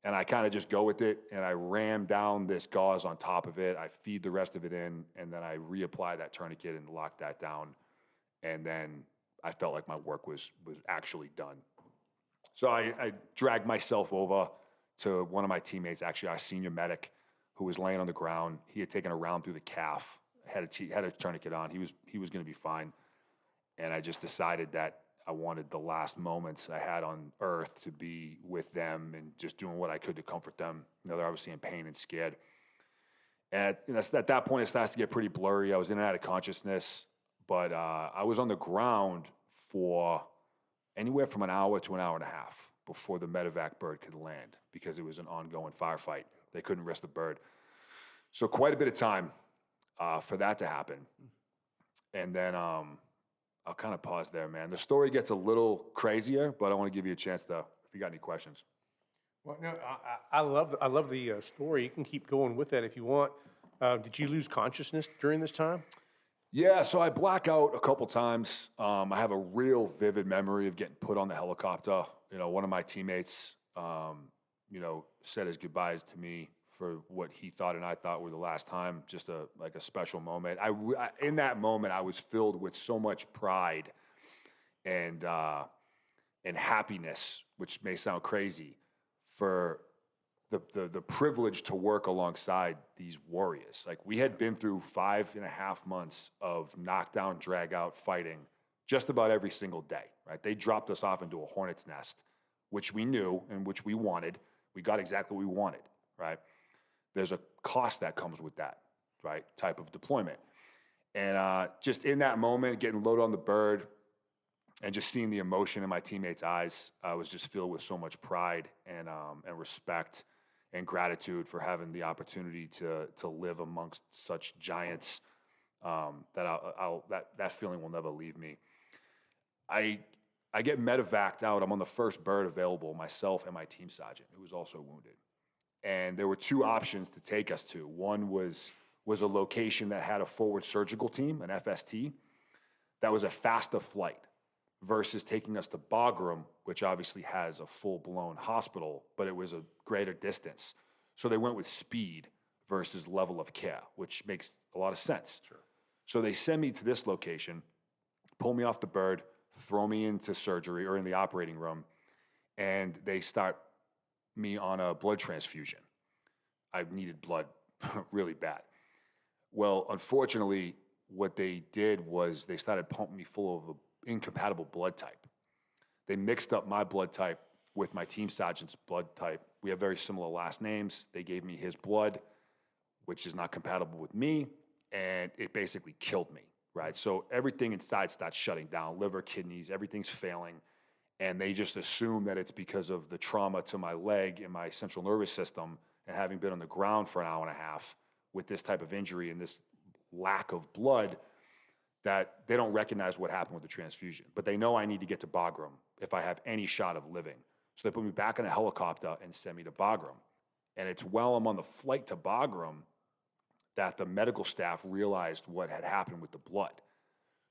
and I kind of just go with it, and I ram down this gauze on top of it. I feed the rest of it in, and then I reapply that tourniquet and lock that down. And then I felt like my work was actually done. So I dragged myself over to one of my teammates, actually our senior medic, who was laying on the ground. He had taken a round through the calf, had a tourniquet on. He was going to be fine. And I just decided that I wanted the last moments I had on earth to be with them and just doing what I could to comfort them. They're obviously in pain and scared. And at that point, it starts to get pretty blurry. I was in and out of consciousness. But I was on the ground for anywhere from an hour to an hour and a half before the medevac bird could land, because it was an ongoing firefight. They couldn't risk the bird. So quite a bit of time for that to happen. And then I'll kind of pause there, man. The story gets a little crazier, but I want to give you a chance to, if you got any questions. Well, no, I love the story. You can keep going with that if you want. Did you lose consciousness during this time? Yeah, so I black out a couple times. I have a real vivid memory of getting put on the helicopter. One of my teammates, said his goodbyes to me for what he thought and I thought were the last time, just a special moment. In that moment, I was filled with so much pride and happiness, which may sound crazy, for the privilege to work alongside these warriors. Like, we had been through 5.5 months of knockdown, drag out fighting just about every single day, right? They dropped us off into a hornet's nest, which we knew and which we wanted. We got exactly what we wanted, right? There's a cost that comes with that, right? Type of deployment. And just in that moment, getting loaded on the bird and just seeing the emotion in my teammates' eyes, I was just filled with so much pride and respect and gratitude for having the opportunity to live amongst such giants. That feeling will never leave me. I get medevaced out. I'm on the first bird available, myself and my team sergeant, who was also wounded. And there were two options to take us to. One was a location that had a forward surgical team, an FST, that was a faster flight versus taking us to Bagram, which obviously has a full-blown hospital, but it was a greater distance. So they went with speed versus level of care, which makes a lot of sense. Sure. So they send me to this location, pull me off the bird, throw me into surgery or in the operating room, and they start me on a blood transfusion. I needed blood really bad. Well, unfortunately, what they did was they started pumping me full of an incompatible blood type. They mixed up my blood type with my team sergeant's blood type. We have very similar last names. They gave me his blood, which is not compatible with me, and it basically killed me, right? So everything inside starts shutting down, liver, kidneys, everything's failing, and they just assume that it's because of the trauma to my leg and my central nervous system and having been on the ground for an hour and a half with this type of injury and this lack of blood that they don't recognize what happened with the transfusion. But they know I need to get to Bagram if I have any shot of living. So they put me back in a helicopter and send me to Bagram. And it's while I'm on the flight to Bagram that the medical staff realized what had happened with the blood.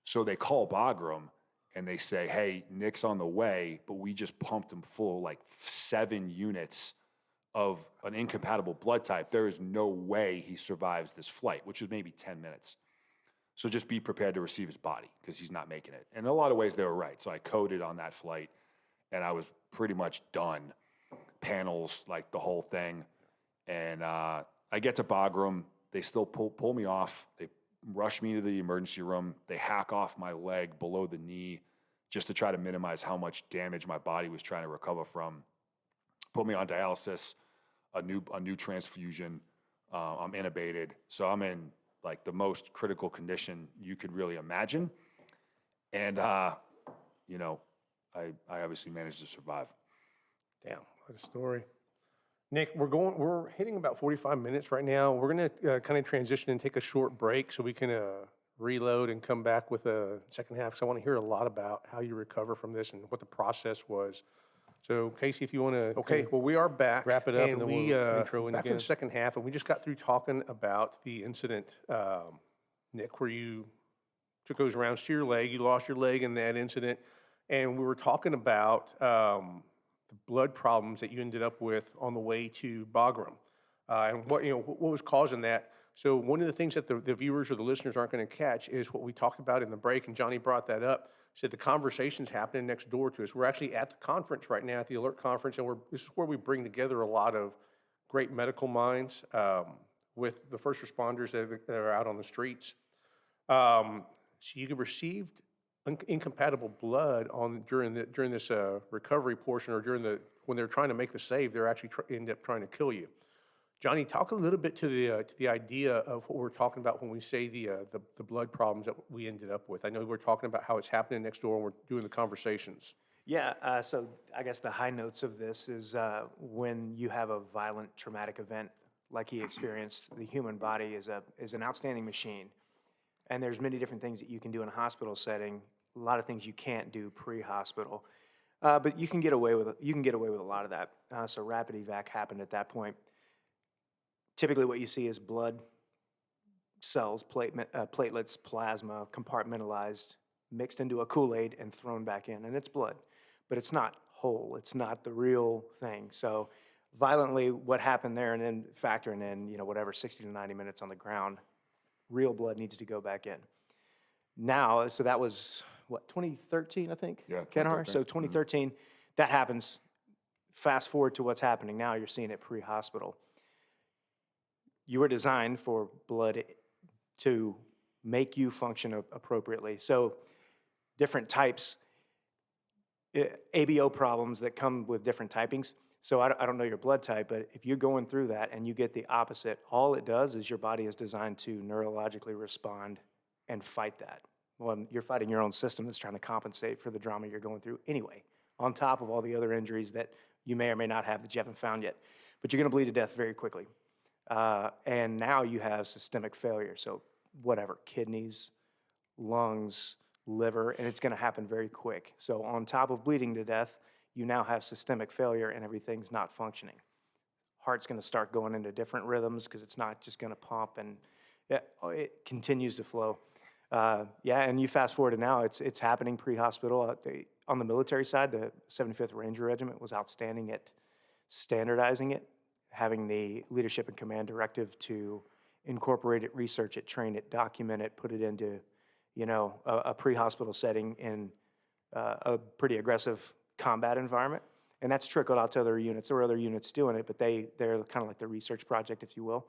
So they call Bagram and they say, hey, Nick's on the way, but we just pumped him full of like 7 units of an incompatible blood type. There is no way he survives this flight, which was maybe 10 minutes. So just be prepared to receive his body because he's not making it. And in a lot of ways, they were right. So I coded on that flight, and I was pretty much done. Panels, like the whole thing. And I get to Bagram. They still pull me off. They rush me to the emergency room. They hack off my leg below the knee just to try to minimize how much damage my body was trying to recover from. Put me on dialysis, a new transfusion. I'm intubated. So I'm in like the most critical condition you could really imagine. And, you know, I obviously managed to survive. Damn, what a story. Nick, we're hitting about 45 minutes right now. We're going to kind of transition and take a short break so we can reload and come back with a second half because I want to hear a lot about how you recover from this and what the process was. So, Casey, if you want to. Okay, well, we are back. Wrap it up, and then we'll intro in back again. For the second half, and we just got through talking about the incident, Nick, where you took those rounds to your leg. You lost your leg in that incident, and we were talking about the blood problems that you ended up with on the way to Bagram, and what was causing that. So, one of the things that the viewers or the listeners aren't going to catch is what we talked about in the break, and Johnny brought that up. Said the conversation's happening next door to us. We're actually at the conference right now, at the ALERRT conference, and this is where we bring together a lot of great medical minds with the first responders that are out on the streets. So you received incompatible blood during this recovery portion, or when they're trying to make the save, they're actually end up trying to kill you. Johnny, talk a little bit to the idea of what we're talking about when we say the blood problems that we ended up with. I know we're talking about how it's happening next door and we're doing the conversations. Yeah, so I guess the high notes of this is when you have a violent traumatic event like he experienced, the human body is an outstanding machine. And there's many different things that you can do in a hospital setting, a lot of things you can't do pre-hospital. But you can get away with a lot of that. So rapid evac happened at that point. Typically what you see is blood cells, platelets, plasma, compartmentalized, mixed into a Kool-Aid and thrown back in, and it's blood. But it's not whole. It's not the real thing. So violently, what happened there, and then factoring in, whatever, 60 to 90 minutes on the ground, real blood needs to go back in. Now, so that was, 2013, I think? Yeah. Kenhar? So 2013, that happens. Fast forward to what's happening now, you're seeing it pre-hospital. You were designed for blood to make you function appropriately. So different types, ABO problems that come with different typings. So I don't know your blood type, but if you're going through that and you get the opposite, all it does is your body is designed to neurologically respond and fight that. Well, you're fighting your own system that's trying to compensate for the drama you're going through anyway, on top of all the other injuries that you may or may not have that you haven't found yet. But you're going to bleed to death very quickly. And now you have systemic failure. So whatever, kidneys, lungs, liver, and it's going to happen very quick. So on top of bleeding to death, you now have systemic failure and everything's not functioning. Heart's going to start going into different rhythms because it's not just going to pump, and it continues to flow. And you fast forward to now, it's happening pre-hospital. On the military side, the 75th Ranger Regiment was outstanding at standardizing it, having the leadership and command directive to incorporate it, research it, train it, document it, put it into, a pre-hospital setting in a pretty aggressive combat environment. And that's trickled out to other units. There were other units doing it, but they're kind of like the research project, if you will.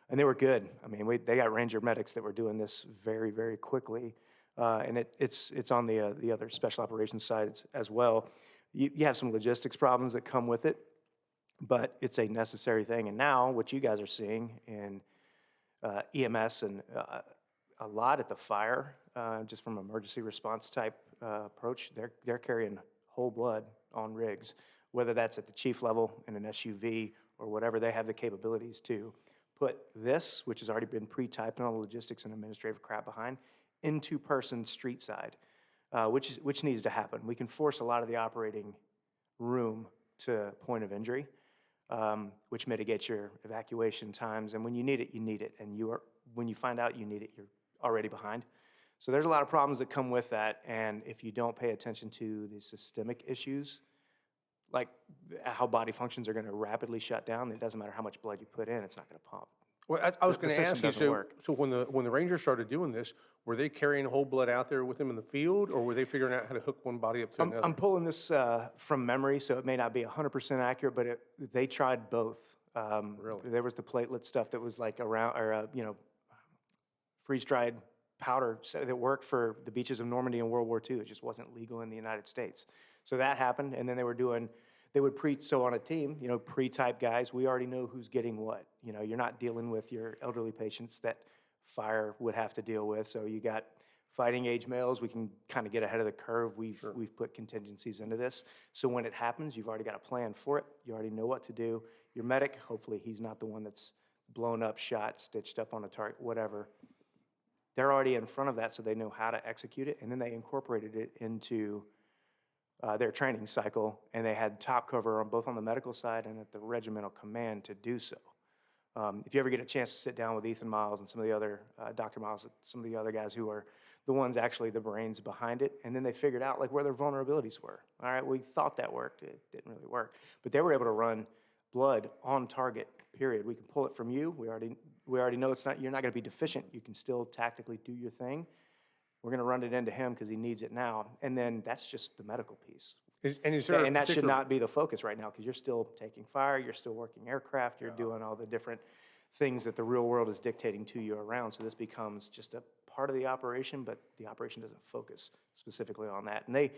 And they were good. I mean, they got Ranger medics that were doing this very, very quickly. And it's on the other special operations side as well. You have some logistics problems that come with it, but it's a necessary thing. And now what you guys are seeing in EMS and a lot at the fire, just from emergency response type approach, they're carrying whole blood on rigs, whether that's at the chief level in an SUV or whatever. They have the capabilities to put this, which has already been pre-typed and all the logistics and administrative crap behind, into person street side, which needs to happen. We can force a lot of the operating room to point of injury, which mitigates your evacuation times. And when you need it, you need it. And when you find out you need it, you're already behind. So there's a lot of problems that come with that. And if you don't pay attention to the systemic issues, like how body functions are going to rapidly shut down, it doesn't matter how much blood you put in, it's not going to pump. Well, I was The going to system ask you, doesn't work. so when the Rangers started doing this, were they carrying whole blood out there with them in the field, or were they figuring out how to hook one body up to another? I'm pulling this from memory, so it may not be 100% accurate, but they tried both. Really? There was the platelet stuff that was like around, or freeze-dried powder that worked for the beaches of Normandy in World War II. It just wasn't legal in the United States. So that happened, and then they would so on a team, pre-type guys, we already know who's getting what. You're not dealing with your elderly patients that fire would have to deal with. So you got fighting age males, we can kind of get ahead of the curve. We've put contingencies into this. So when it happens, you've already got a plan for it. You already know what to do. Your medic, hopefully he's not the one that's blown up, shot, stitched up on a target, whatever. They're already in front of that, so they know how to execute it. And then they incorporated it into their training cycle, and they had top cover on both on the medical side and at the regimental command to do so. If you ever get a chance to sit down with Ethan Miles and some of the other, Dr. Miles, some of the other guys who are the ones actually the brains behind it, and then they figured out like where their vulnerabilities were. All right, we thought that worked, it didn't really work. But they were able to run blood on target, period. We can pull it from you, we already know you're not gonna be deficient, you can still tactically do your thing. We're going to run it into him because he needs it now. And then that's just the medical piece. And that should not be the focus right now because you're still taking fire, you're still working aircraft, you're doing all the different things that the real world is dictating to you around. So this becomes just a part of the operation, but the operation doesn't focus specifically on that. And they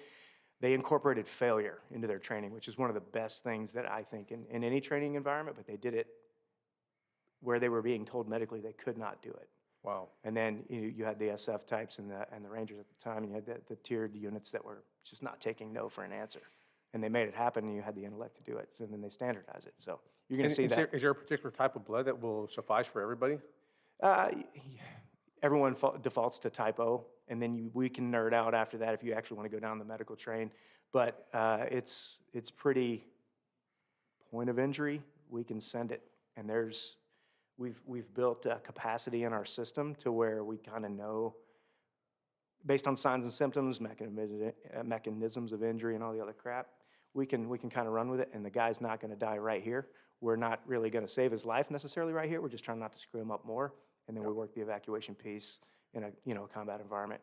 incorporated failure into their training, which is one of the best things that I think in any training environment, but they did it where they were being told medically they could not do it. Wow. And then you had the SF types and the Rangers at the time, and you had the tiered units that were just not taking no for an answer. And they made it happen, and you had the intellect to do it. So then they standardize it. So you're going to see that. Is there a particular type of blood that will suffice for everybody? Everyone defaults to type O, and then we can nerd out after that if you actually want to go down the medical train. But it's pretty point of injury. We can send it, and we've built a capacity in our system to where we kind of know, based on signs and symptoms, mechanisms of injury and all the other crap, we can kind of run with it, and the guy's not going to die right here. We're not really going to save his life necessarily right here. We're just trying not to screw him up more, and then we work the evacuation piece in a combat environment,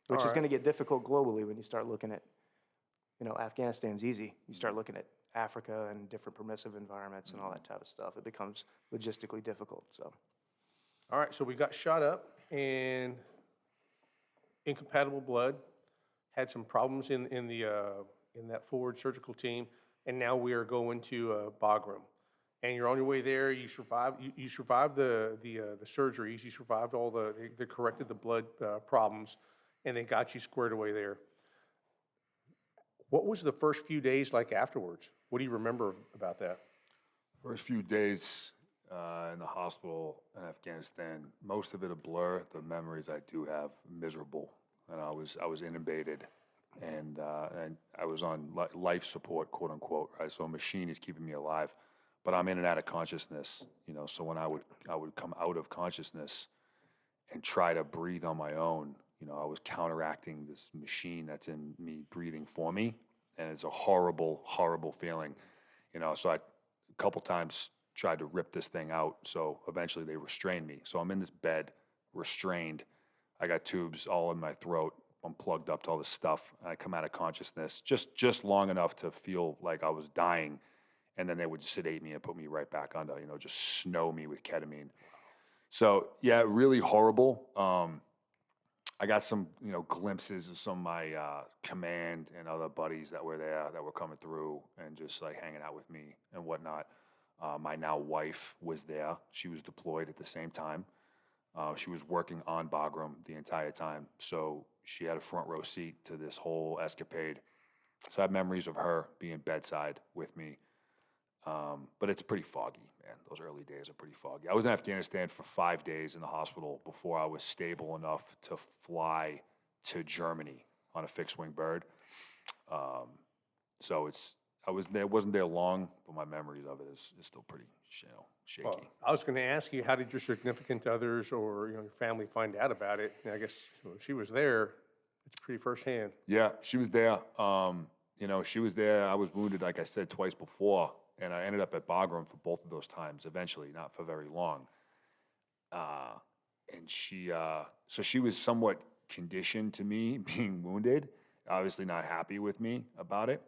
which is going to get difficult globally when you start looking at, Afghanistan's easy. You start looking at Africa and different permissive environments and all that type of stuff. It becomes logistically difficult. So, all right, so we got shot up and incompatible blood, had some problems in that forward surgical team, and now we are going to Bagram. And you're on your way there. You survived. You survived the surgeries. You survived all they corrected the blood problems, and they got you squared away there. What was the first few days like afterwards? What do you remember about that? First few days in the hospital in Afghanistan, most of it a blur. The memories I do have, miserable. and I was intubated, and I was on life support, quote unquote. Right, so a machine is keeping me alive, but I'm in and out of consciousness. So when I would come out of consciousness and try to breathe on my own, I was counteracting this machine that's in me breathing for me, and it's a horrible, horrible feeling. So I a couple times tried to rip this thing out. So eventually they restrained me. So I'm in this bed, restrained. I got tubes all in my throat. I'm plugged up to all this stuff. And I come out of consciousness just long enough to feel like I was dying. And then they would sedate me and put me right back under, just snow me with ketamine. So yeah, really horrible. I got some, glimpses of some of my command and other buddies that were there that were coming through and just like hanging out with me and whatnot. My now wife was there. She was deployed at the same time. She was working on Bagram the entire time. So she had a front row seat to this whole escapade. So I have memories of her being bedside with me. But it's pretty foggy, man. Those early days are pretty foggy. I was in Afghanistan for 5 days in the hospital before I was stable enough to fly to Germany on a fixed wing bird. So I wasn't there long, but my memories of it is still pretty, shaky. Well, I was going to ask you, how did your significant others or your family find out about it? And I guess if she was there, it's pretty firsthand. Yeah, she was there. She was there. I was wounded, like I said, twice before. And I ended up at Bagram for both of those times eventually, not for very long. And so she was somewhat conditioned to me being wounded, obviously not happy with me about it.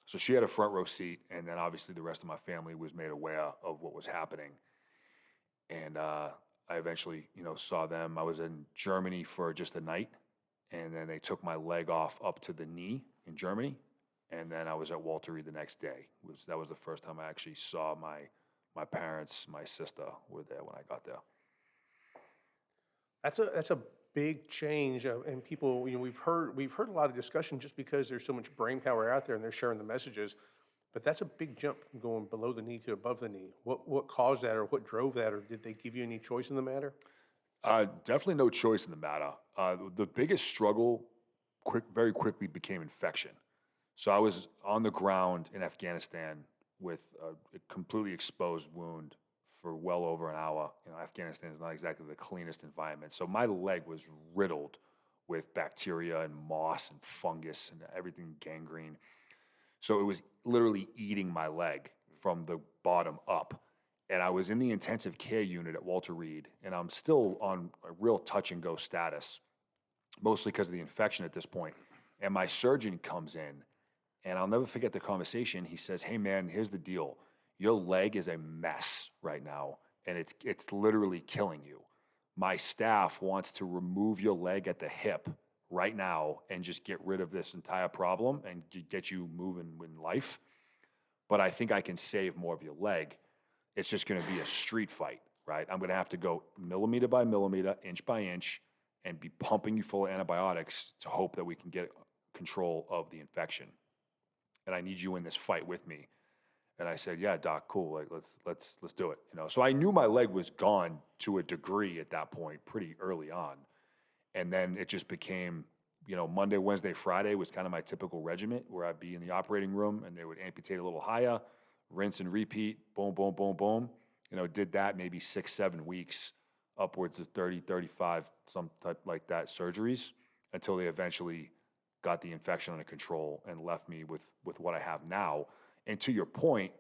So she had a front row seat, and then obviously the rest of my family was made aware of what was happening. And I eventually, saw them. I was in Germany for just a night, and then they took my leg off up to the knee in Germany. And then I was at Walter Reed the next day. That was the first time I actually saw my parents, my sister were there when I got there. That's a big change, and people, we've heard a lot of discussion just because there's so much brain power out there and they're sharing the messages, but that's a big jump from going below the knee to above the knee. What caused that, or what drove that, or did they give you any choice in the matter? Definitely no choice in the matter. The biggest struggle very quickly became infection. So I was on the ground in Afghanistan with a completely exposed wound for well over an hour. Afghanistan is not exactly the cleanest environment. So my leg was riddled with bacteria and moss and fungus and everything gangrene. So it was literally eating my leg from the bottom up. And I was in the intensive care unit at Walter Reed, and I'm still on a real touch and go status, mostly because of the infection at this point. And my surgeon comes in, and I'll never forget the conversation. He says, "Hey man, here's the deal. Your leg is a mess right now, and it's literally killing you. My staff wants to remove your leg at the hip right now and just get rid of this entire problem and get you moving in life. But I think I can save more of your leg. It's just going to be a street fight, right? I'm going to have to go millimeter by millimeter, inch by inch, and be pumping you full of antibiotics to hope that we can get control of the infection. And I need you in this fight with me." And I said, "Yeah, doc, cool. Like, let's do it." So I knew my leg was gone to a degree at that point, pretty early on. And then it just became, Monday, Wednesday, Friday was kind of my typical regiment, where I'd be in the operating room and they would amputate a little higher, rinse and repeat, boom, boom, boom, boom. Did that maybe 6-7 weeks, upwards of 30, 35, some type like that surgeries, until they eventually got the infection under control and left me with what I have now. And to your point,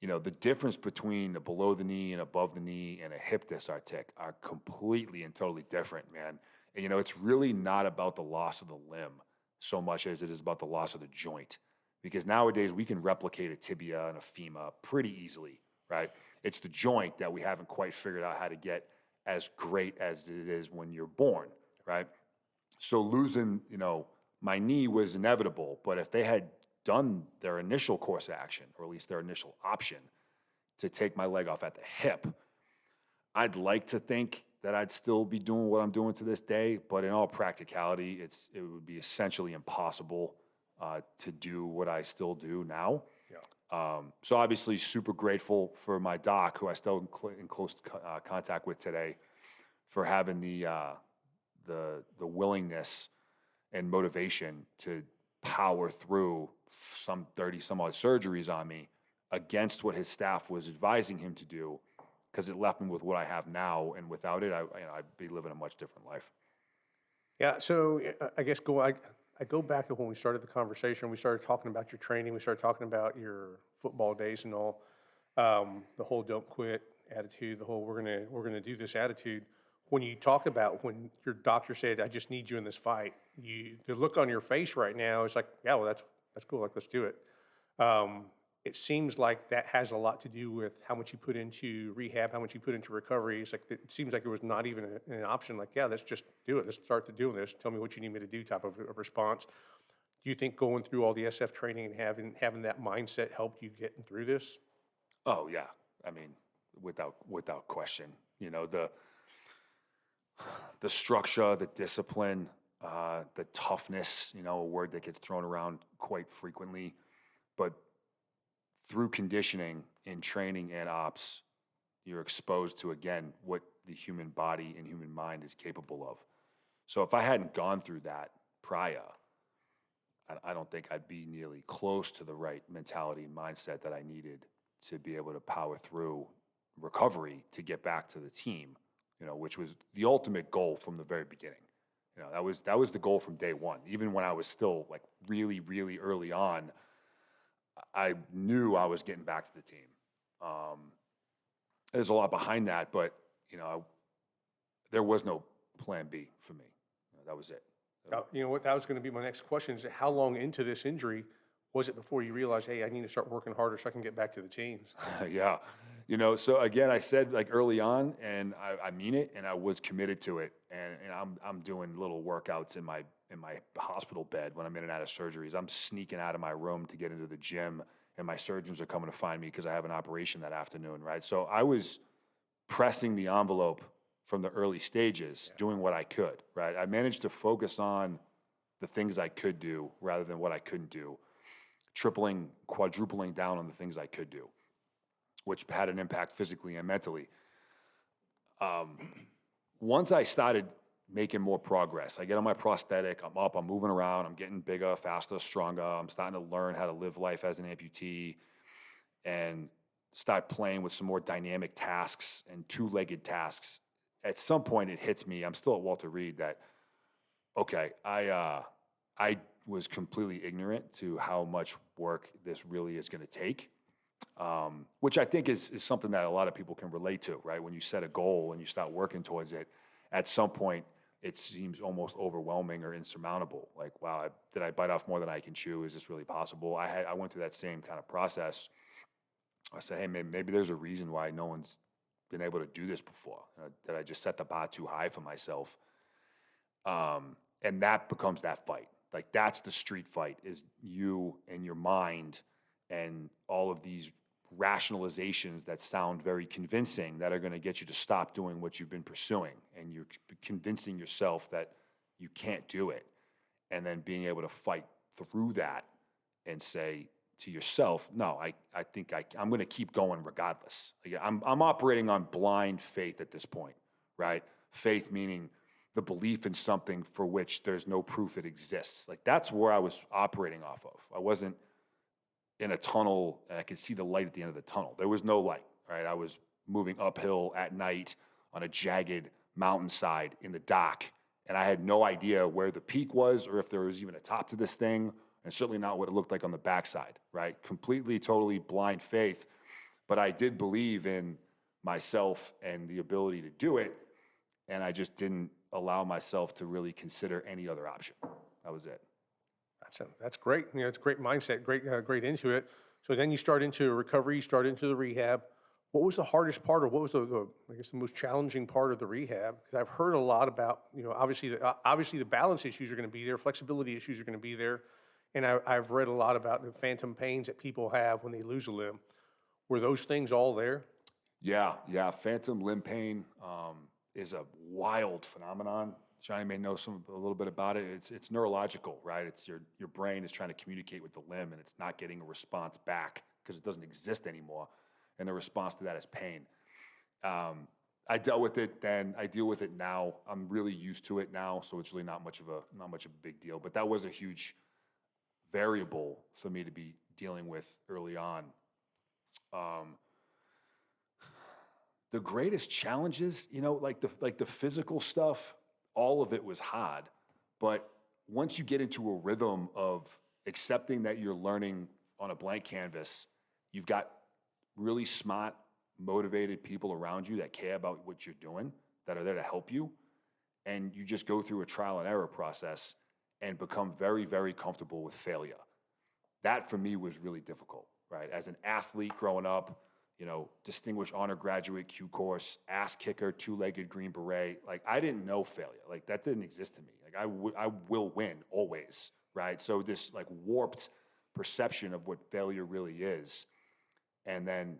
the difference between a below the knee and above the knee and a hip dysartic are completely and totally different, man. And it's really not about the loss of the limb so much as it is about the loss of the joint. Because nowadays we can replicate a tibia and a femur pretty easily, right? It's the joint that we haven't quite figured out how to get as great as it is when you're born, right? So losing, my knee was inevitable, but if they had done their initial course of action, or at least their initial option, to take my leg off at the hip, I'd like to think that I'd still be doing what I'm doing to this day, but in all practicality, it would be essentially impossible to do what I still do now. Yeah. So obviously super grateful for my doc, who I still in close contact with today, for having the the willingness and motivation to power through some 30 some odd surgeries on me against what his staff was advising him to do, because it left me with what I have now, and without it, I'd be living a much different life. Yeah, so I guess I go back to when we started the conversation. We started talking about your training. We started talking about your football days and all. The whole "don't quit" attitude, the whole "we're gonna do this" attitude. When you talk about when your doctor said, "I just need you in this fight," the look on your face right now is like, "Yeah, well, that's cool. Like, let's do it." It seems like that has a lot to do with how much you put into rehab, how much you put into recovery. It's like it seems like it was not even an option. Like, yeah, let's just do it. Let's start to doing this. Tell me what you need me to do. Type of a response. Do you think going through all the SF training and having that mindset helped you getting through this? Oh yeah, I mean, without question. You know, the structure, the discipline, the toughness. You know, a word that gets thrown around quite frequently, but through conditioning in training and ops, you're exposed to, again, what the human body and human mind is capable of. So if I hadn't gone through that prior, I don't think I'd be nearly close to the right mentality and mindset that I needed to be able to power through recovery to get back to the team, you know, which was the ultimate goal from the very beginning. You know, that was the goal from day one. Even when I was still like really, really early on, I knew I was getting back to the team. There's a lot behind that, but you know, there was no plan B for me. You know, that was it. You know what? That was going to be my next question. Is how long into this injury was it before you realized, hey, I need to start working harder so I can get back to the teams? Yeah. You know, so again, I said like early on, and I mean it, and I was committed to it. And I'm doing little workouts in my hospital bed when I'm in and out of surgeries. I'm sneaking out of my room to get into the gym, and my surgeons are coming to find me because I have an operation that afternoon, right? So I was pressing the envelope from the early stages, doing what I could, right? I managed to focus on the things I could do rather than what I couldn't do, tripling, quadrupling down on the things I could do, which had an impact physically and mentally. Once I started making more progress, I get on my prosthetic, I'm up, I'm moving around, I'm getting bigger, faster, stronger, I'm starting to learn how to live life as an amputee and start playing with some more dynamic tasks and two-legged tasks. At some point it hits me, I'm still at Walter Reed, that, okay, I was completely ignorant to how much work this really is gonna take. Which I think is something that a lot of people can relate to, right? When you set a goal and you start working towards it, at some point it seems almost overwhelming or insurmountable. Like, wow, did I bite off more than I can chew? Is this really possible? I went through that same kind of process. I said, hey, maybe there's a reason why no one's been able to do this before. That I just set the bar too high for myself. And that becomes that fight. Like, that's the street fight, is you and your mind and all of these rationalizations that sound very convincing that are going to get you to stop doing what you've been pursuing, and you're convincing yourself that you can't do it, and then being able to fight through that and say to yourself, no, I think I'm going to keep going regardless. Like, I'm operating on blind faith at this point, right? Faith meaning the belief in something for which there's no proof it exists. Like, that's where I was operating off of. I wasn't in a tunnel and I could see the light at the end of the tunnel. There was no light, right? I was moving uphill at night on a jagged mountainside in the dark, and I had no idea where the peak was or if there was even a top to this thing, and certainly not what it looked like on the backside, right? Completely, totally blind faith, but I did believe in myself and the ability to do it, and I just didn't allow myself to really consider any other option. That was it. That's great. You know, it's a great mindset, great into it. So then you start into recovery, you start into the rehab. What was the hardest part, or what was the I guess the most challenging part of the rehab? Because I've heard a lot about, you know, obviously the balance issues are going to be there, flexibility issues are going to be there, and I've read a lot about the phantom pains that people have when they lose a limb. Were those things all there? Yeah. Phantom limb pain is a wild phenomenon. Johnny may know a little bit about it. It's neurological, right? It's your brain is trying to communicate with the limb, and it's not getting a response back because it doesn't exist anymore. And the response to that is pain. I dealt with it then. I deal with it now. I'm really used to it now, so it's really not much of a big deal. But that was a huge variable for me to be dealing with early on. The greatest challenges, like the physical stuff, all of it was hard. But once you get into a rhythm of accepting that you're learning on a blank canvas, you've got really smart, motivated people around you that care about what you're doing, that are there to help you, and you just go through a trial and error process and become very, very comfortable with failure. That for me was really difficult, right? As an athlete growing up, distinguished honor graduate, Q course, ass kicker, two-legged Green Beret, like I didn't know failure. Like that didn't exist to me. Like I will win always, right? So this like warped perception of what failure really is, and then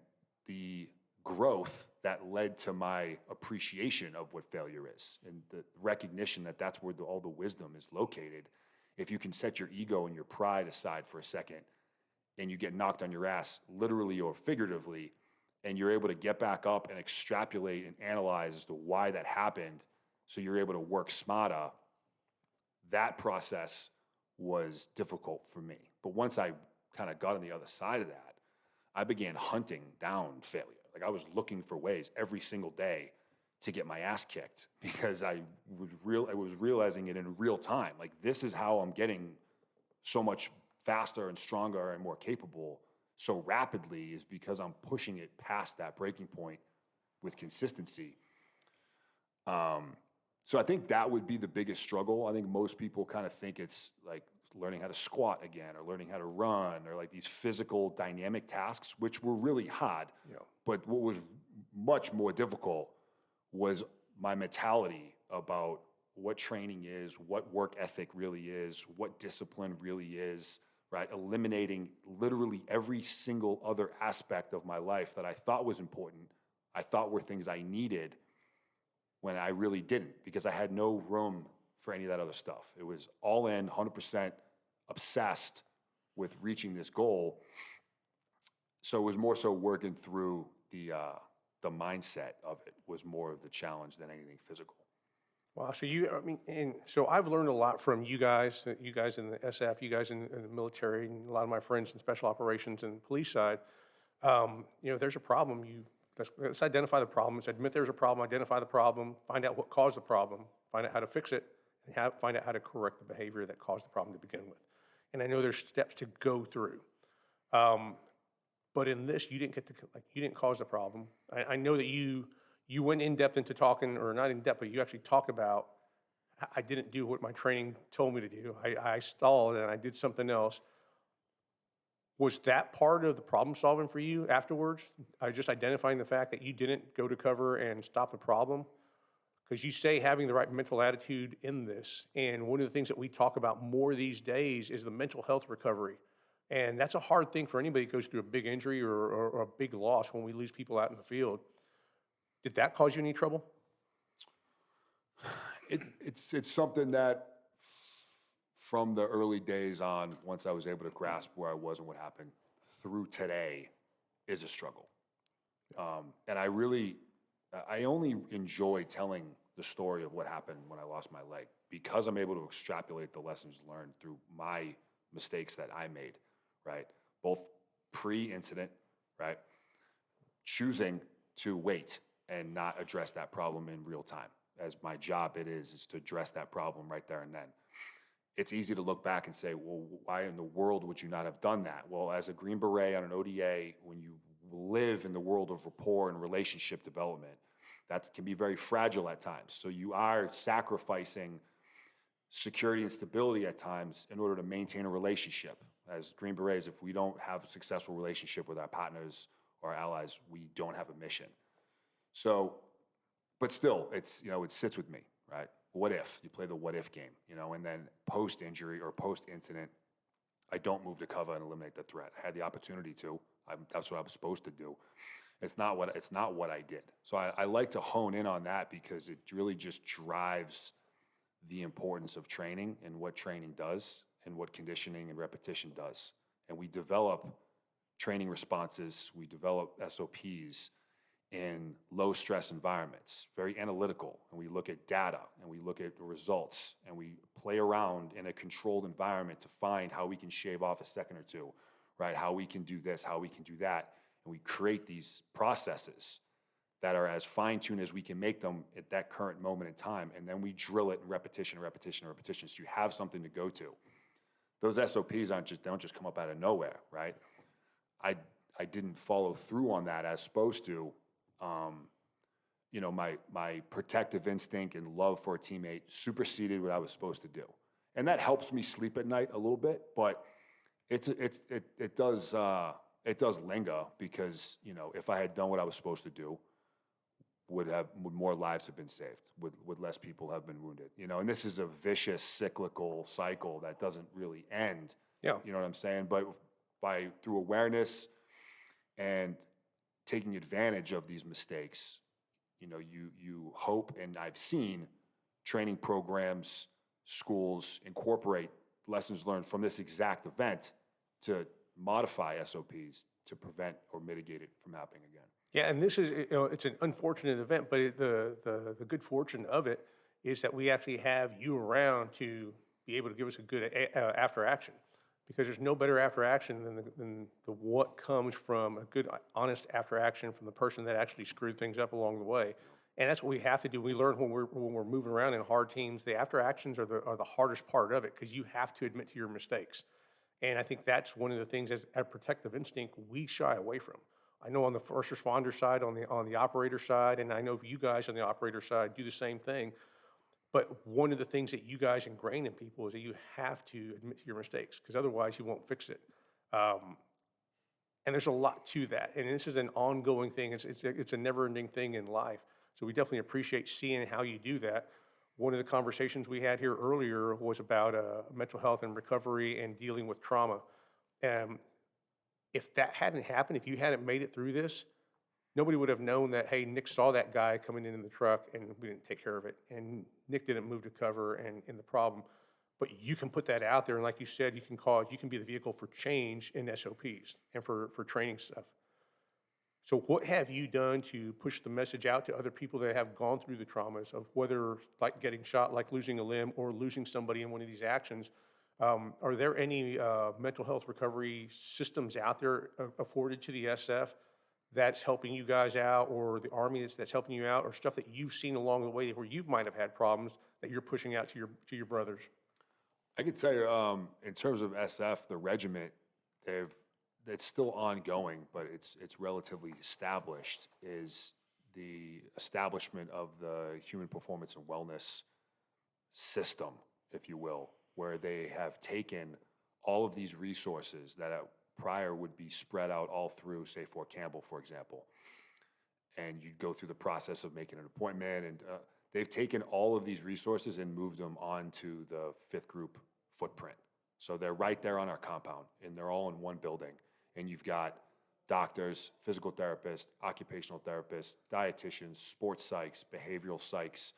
the growth that led to my appreciation of what failure is, and the recognition that that's where all the wisdom is located. If you can set your ego and your pride aside for a second, and you get knocked on your ass, literally or figuratively, and you're able to get back up and extrapolate and analyze as to why that happened, so you're able to work smarter, that process was difficult for me. But once I kind of got on the other side of that, I began hunting down failure. Like I was looking for ways every single day to get my ass kicked, because I was realizing it in real time. Like this is how I'm getting so much faster and stronger and more capable so rapidly, is because I'm pushing it past that breaking point with consistency. So I think that would be the biggest struggle. I think most people kind of think it's like learning how to squat again, or learning how to run, or like these physical dynamic tasks, which were really hard. Yeah. But what was much more difficult was my mentality about what training is, what work ethic really is, what discipline really is, right? Eliminating literally every single other aspect of my life that I thought was important, I thought were things I needed, when I really didn't, because I had no room for any of that other stuff. It was all in, 100% obsessed with reaching this goal. So it was more so working through the mindset of it was more of the challenge than anything physical. Wow. So I've learned a lot from you guys in the SF, you guys in the military, and a lot of my friends in special operations and police side. There's a problem. Let's identify the problem. Let's admit there's a problem, identify the problem, find out what caused the problem, find out how to fix it, and find out how to correct the behavior that caused the problem to begin with. And I know there's steps to go through. But in this, you didn't cause the problem. I know that you went in depth into talking, or not in depth, but you actually talked about, I didn't do what my training told me to do. I stalled and I did something else. Was that part of the problem solving for you afterwards? Just identifying the fact that you didn't go to cover and stop the problem? Because you say having the right mental attitude in this, and one of the things that we talk about more these days is the mental health recovery. And that's a hard thing for anybody that goes through a big injury or a big loss when we lose people out in the field. Did that cause you any trouble? It's something that from the early days on, once I was able to grasp where I was and what happened, through today, is a struggle. And I only enjoy telling the story of what happened when I lost my leg, because I'm able to extrapolate the lessons learned through my mistakes that I made, right? Both pre-incident, right? Choosing to wait and not address that problem in real time. As my job it is to address that problem right there and then. It's easy to look back and say, well, why in the world would you not have done that? Well, as a Green Beret on an ODA, when you live in the world of rapport and relationship development, that can be very fragile at times. So you are sacrificing security and stability at times in order to maintain a relationship. As Green Berets, if we don't have a successful relationship with our partners or our allies, we don't have a mission. So, but still, it sits with me, right? What if? You play the what if game, and then post-injury or post-incident, I don't move to cover and eliminate the threat. I had the opportunity to. That's what I was supposed to do. It's not what I did. So I like to hone in on that, because it really just drives the importance of training and what training does and what conditioning and repetition does. And we develop training responses, we develop SOPs, in low stress environments, very analytical, and we look at data and we look at the results and we play around in a controlled environment to find how we can shave off a second or two, right? How we can do this, how we can do that. And we create these processes that are as fine-tuned as we can make them at that current moment in time. And then we drill it in repetition, repetition, repetition. So you have something to go to. Those SOPs don't just come up out of nowhere, right? I didn't follow through on that as supposed to. You know, my protective instinct and love for a teammate superseded what I was supposed to do. And that helps me sleep at night a little bit, but it does linger because, you know, if I had done what I was supposed to do, would more lives have been saved? Would less people have been wounded? You know, and this is a vicious cyclical cycle that doesn't really end. Yeah. You know what I'm saying? But through awareness and taking advantage of these mistakes, you know, you hope, and I've seen training programs, schools incorporate lessons learned from this exact event to modify SOPs to prevent or mitigate it from happening again. Yeah, and this is, you know, it's an unfortunate event, but the good fortune of it is that we actually have you around to be able to give us a good after action, because there's no better after action than the what comes from a good, honest after action from the person that actually screwed things up along the way. And that's what we have to do. We learn when we're moving around in hard teams. The after actions are the hardest part of it, because you have to admit to your mistakes. And I think that's one of the things as a protective instinct we shy away from. I know on the first responder side, on the operator side, and I know you guys on the operator side do the same thing. But one of the things that you guys ingrain in people is that you have to admit to your mistakes, because otherwise you won't fix it. And there's a lot to that. And this is an ongoing thing. It's a never-ending thing in life. So we definitely appreciate seeing how you do that. One of the conversations we had here earlier was about mental health and recovery and dealing with trauma. If that hadn't happened, if you hadn't made it through this, nobody would have known that, hey, Nick saw that guy coming in the truck and we didn't take care of it. And Nick didn't move to cover and the problem. But you can put that out there. And like you said, you can be the vehicle for change in SOPs and for training stuff. So what have you done to push the message out to other people that have gone through the traumas of whether like getting shot, like losing a limb, or losing somebody in one of these actions? Are there any mental health recovery systems out there afforded to the SF that's helping you guys out, or the Army that's helping you out, or stuff that you've seen along the way where you might have had problems that you're pushing out to your brothers? I could tell you, in terms of SF, the regiment, it's still ongoing, but it's relatively established, is the establishment of the human performance and wellness system, if you will, where they have taken all of these resources that prior would be spread out all through, say, Fort Campbell, for example, and you'd go through the process of making an appointment, and they've taken all of these resources and moved them onto the 5th Group footprint. So they're right there on our compound, and they're all in one building. And you've got doctors, physical therapists, occupational therapists, dietitians, sports psychs, behavioral psychs,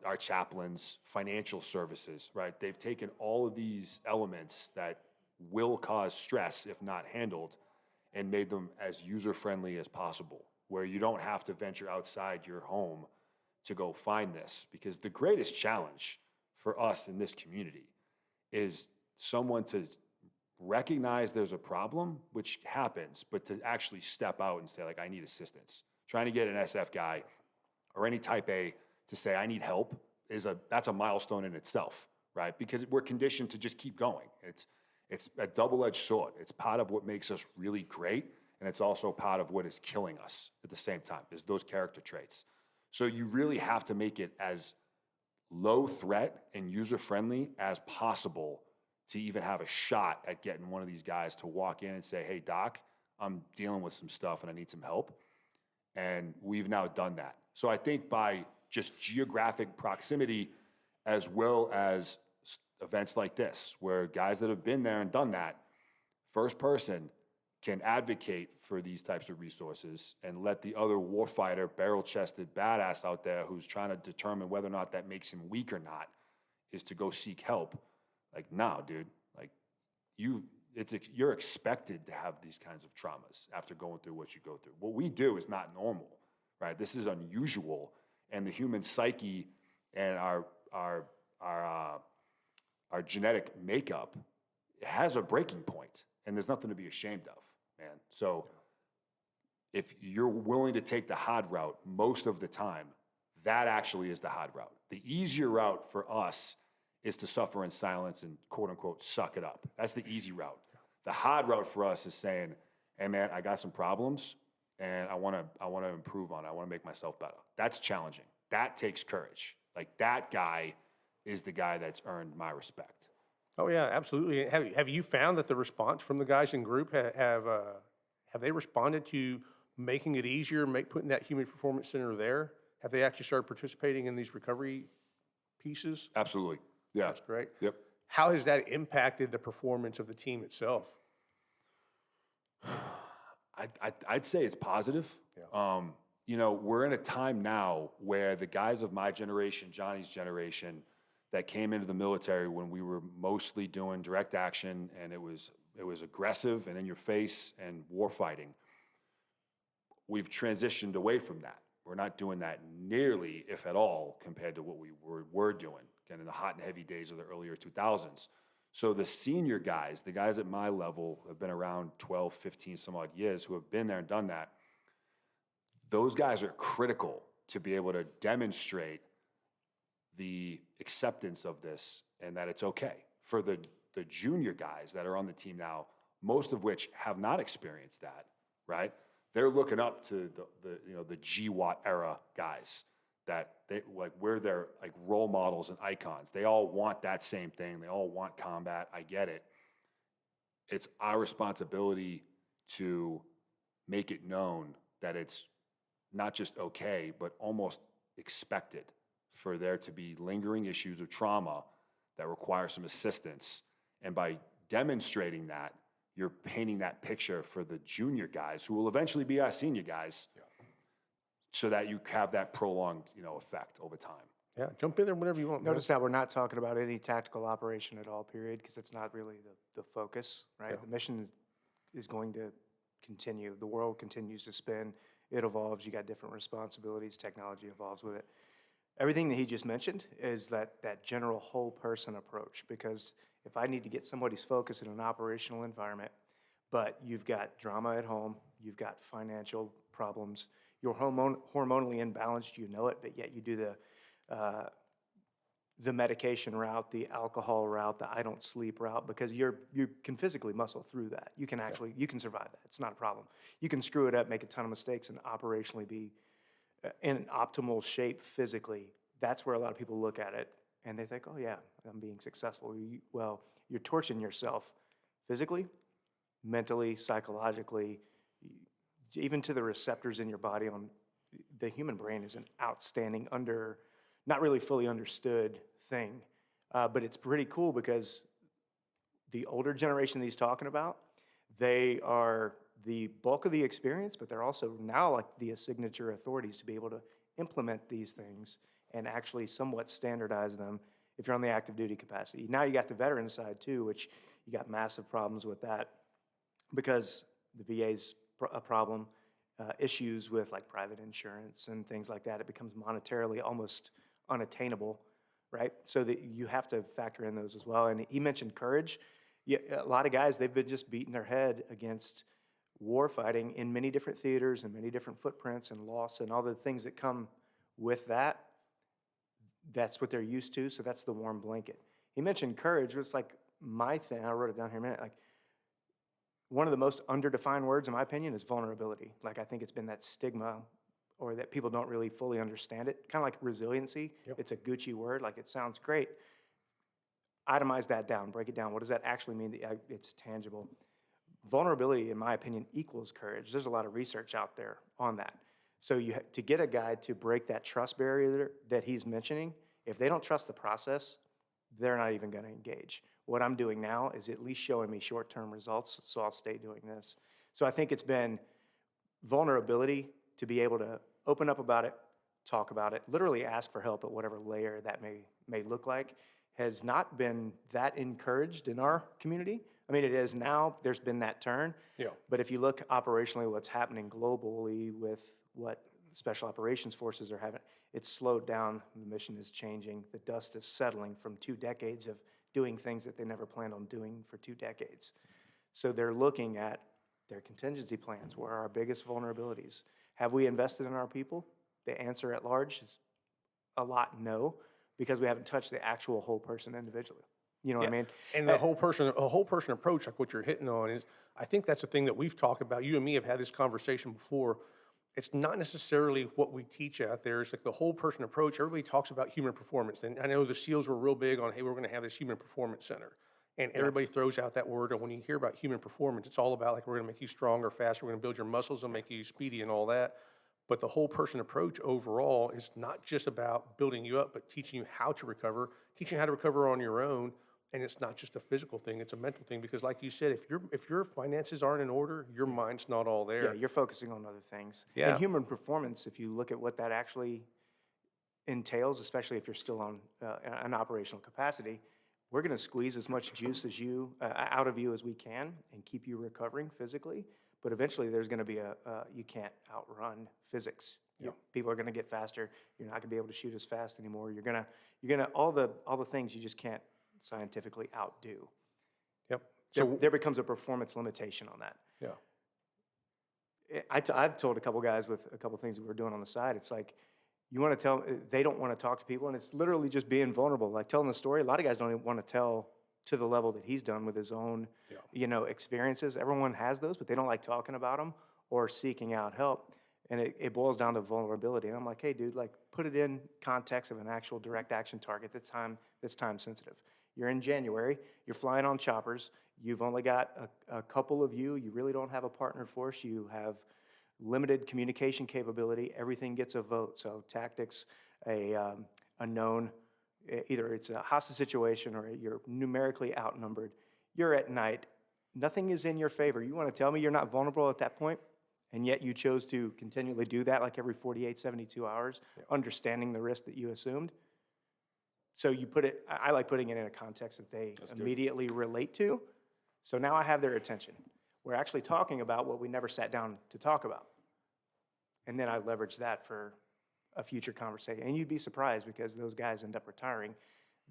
our chaplains, financial services, right? They've taken all of these elements that will cause stress if not handled and made them as user-friendly as possible, where you don't have to venture outside your home to go find this. Because the greatest challenge for us in this community is someone to recognize there's a problem, which happens, but to actually step out and say, like, I need assistance. Trying to get an SF guy or any type A to say, I need help, that's a milestone in itself, right? Because we're conditioned to just keep going. It's a double-edged sword. It's part of what makes us really great, and it's also part of what is killing us at the same time, is those character traits. So you really have to make it as low threat and user-friendly as possible to even have a shot at getting one of these guys to walk in and say, hey, doc, I'm dealing with some stuff and I need some help. And we've now done that. So I think by just geographic proximity, as well as events like this, where guys that have been there and done that, first person can advocate for these types of resources and let the other warfighter, barrel-chested badass out there who's trying to determine whether or not that makes him weak or not, is to go seek help. Like, no, dude, like you're expected to have these kinds of traumas after going through what you go through. What we do is not normal, right? This is unusual, and the human psyche and our genetic makeup has a breaking point, and there's nothing to be ashamed of, man. So if you're willing to take the hard route most of the time, that actually is the hard route. The easier route for us is to suffer in silence and quote unquote suck it up. That's the easy route. The hard route for us is saying, hey man, I got some problems and I want to improve on it. I want to make myself better. That's challenging. That takes courage. Like that guy is the guy that's earned my respect. Oh yeah, absolutely. Have you found that the response from the guys in group have they responded to making it easier, putting that human performance center there? Have they actually started participating in these recovery pieces? Absolutely. Yeah. That's great. Yep. How has that impacted the performance of the team itself? I'd say it's positive. Yeah. You know, we're in a time now where the guys of my generation, Johnny's generation, that came into the military when we were mostly doing direct action and it was aggressive and in your face and war fighting. We've transitioned away from that. We're not doing that nearly, if at all, compared to what we were doing, again, in the hot and heavy days of the earlier 2000s. So the senior guys, the guys at my level have been around 12, 15 some odd years who have been there and done that. Those guys are critical to be able to demonstrate the acceptance of this and that it's okay. For the junior guys that are on the team now, most of which have not experienced that, right? They're looking up to the GWAT era guys that we're their like role models and icons. They all want that same thing. They all want combat. I get it. It's our responsibility to make it known that it's not just okay, but almost expected for there to be lingering issues of trauma that require some assistance. And by demonstrating that, you're painting that picture for the junior guys who will eventually be our senior guys, so that you have that prolonged, effect over time. Yeah, jump in there whenever you want. Notice that we're not talking about any tactical operation at all, period, because it's not really the focus, right? Yeah. The mission is going to continue. The world continues to spin. It evolves. You got different responsibilities. Technology evolves with it. Everything that he just mentioned is that general whole person approach, because if I need to get somebody's focus in an operational environment, but you've got drama at home, you've got financial problems, you're hormonally imbalanced, you know it, but yet you do the medication route, the alcohol route, the I don't sleep route, because you can physically muscle through that. You can actually, you can survive that. It's not a problem. You can screw it up, make a ton of mistakes, and operationally be in an optimal shape physically. That's where a lot of people look at it and they think, oh yeah, I'm being successful. Well, you're torching yourself physically, mentally, psychologically, even to the receptors in your body. The human brain is an outstanding, not really fully understood thing. But it's pretty cool because the older generation that he's talking about, they are the bulk of the experience, but they're also now like the signature authorities to be able to implement these things and actually somewhat standardize them if you're on the active duty capacity. Now you got the veteran side too, which you got massive problems with that because the VA's a problem, issues with like private insurance and things like that. It becomes monetarily almost unattainable, right? So that you have to factor in those as well. And he mentioned courage. Yeah, a lot of guys, they've been just beating their head against war fighting in many different theaters and many different footprints and loss and all the things that come with that. That's what they're used to, so that's the warm blanket. He mentioned courage, was like my thing. I wrote it down here in a minute. Like, one of the most underdefined words, in my opinion, is vulnerability. Like, I think it's been that stigma or that people don't really fully understand it. Kind of like resiliency. Yep. It's a Gucci word. Like, it sounds great. Itemize that down. Break it down. What does that actually mean? It's tangible. Vulnerability, in my opinion, equals courage. There's a lot of research out there on that. So to get a guy to break that trust barrier that he's mentioning, if they don't trust the process, they're not even going to engage. What I'm doing now is at least showing me short-term results, so I'll stay doing this. So I think it's been vulnerability to be able to open up about it, talk about it, literally ask for help at whatever layer that may look like, has not been that encouraged in our community. I mean, it is now. There's been that turn. Yeah. But if you look operationally, what's happening globally with what special operations forces are having, it's slowed down. The mission is changing. The dust is settling from 2 decades of doing things that they never planned on doing for 2 decades. So they're looking at their contingency plans. Where are our biggest vulnerabilities? Have we invested in our people? The answer at large is a lot no, because we haven't touched the actual whole person individually. You know what I mean? And a whole person approach, like what you're hitting on, is I think that's the thing that we've talked about. You and me have had this conversation before. It's not necessarily what we teach out there. It's like the whole person approach. Everybody talks about human performance. And I know the SEALs were real big on, hey, we're going to have this human performance center. And everybody throws out that word. And when you hear about human performance, it's all about like, we're going to make you stronger, faster. We're going to build your muscles and make you speedy and all that. But the whole person approach overall is not just about building you up, but teaching you how to recover, teaching you how to recover on your own. And it's not just a physical thing, it's a mental thing. Because like you said, if your finances aren't in order, your mind's not all there. Yeah, you're focusing on other things. Yeah. And human performance, if you look at what that actually entails, especially if you're still on an operational capacity, we're going to squeeze as much juice as you out of you as we can and keep you recovering physically. But eventually, there's going to be you can't outrun physics. People are going to get faster. You're not going to be able to shoot as fast anymore. You're gonna all the things you just can't scientifically outdo. Yep. So there becomes a performance limitation on that. Yeah. I've told a couple guys with a couple things that we're doing on the side. It's like, you want to tell, they don't want to talk to people, and it's literally just being vulnerable, like telling the story. A lot of guys don't even want to tell to the level that he's done with his own, experiences. Everyone has those, but they don't like talking about them or seeking out help. And it boils down to vulnerability. And I'm like, hey, dude, like put it in context of an actual direct action target that's time sensitive. You're in January, you're flying on choppers, you've only got a couple of you really don't have a partner force, you have limited communication capability, everything gets a vote. So tactics, a known, either it's a hostage situation or you're numerically outnumbered, you're at night, nothing is in your favor. You want to tell me you're not vulnerable at that point? And yet you chose to continually do that like every 48, 72 hours, understanding the risk that you assumed. So you put it, I like putting it in a context that they immediately relate to. So now I have their attention. We're actually talking about what we never sat down to talk about. And then I leverage that for a future conversation. And you'd be surprised because those guys end up retiring.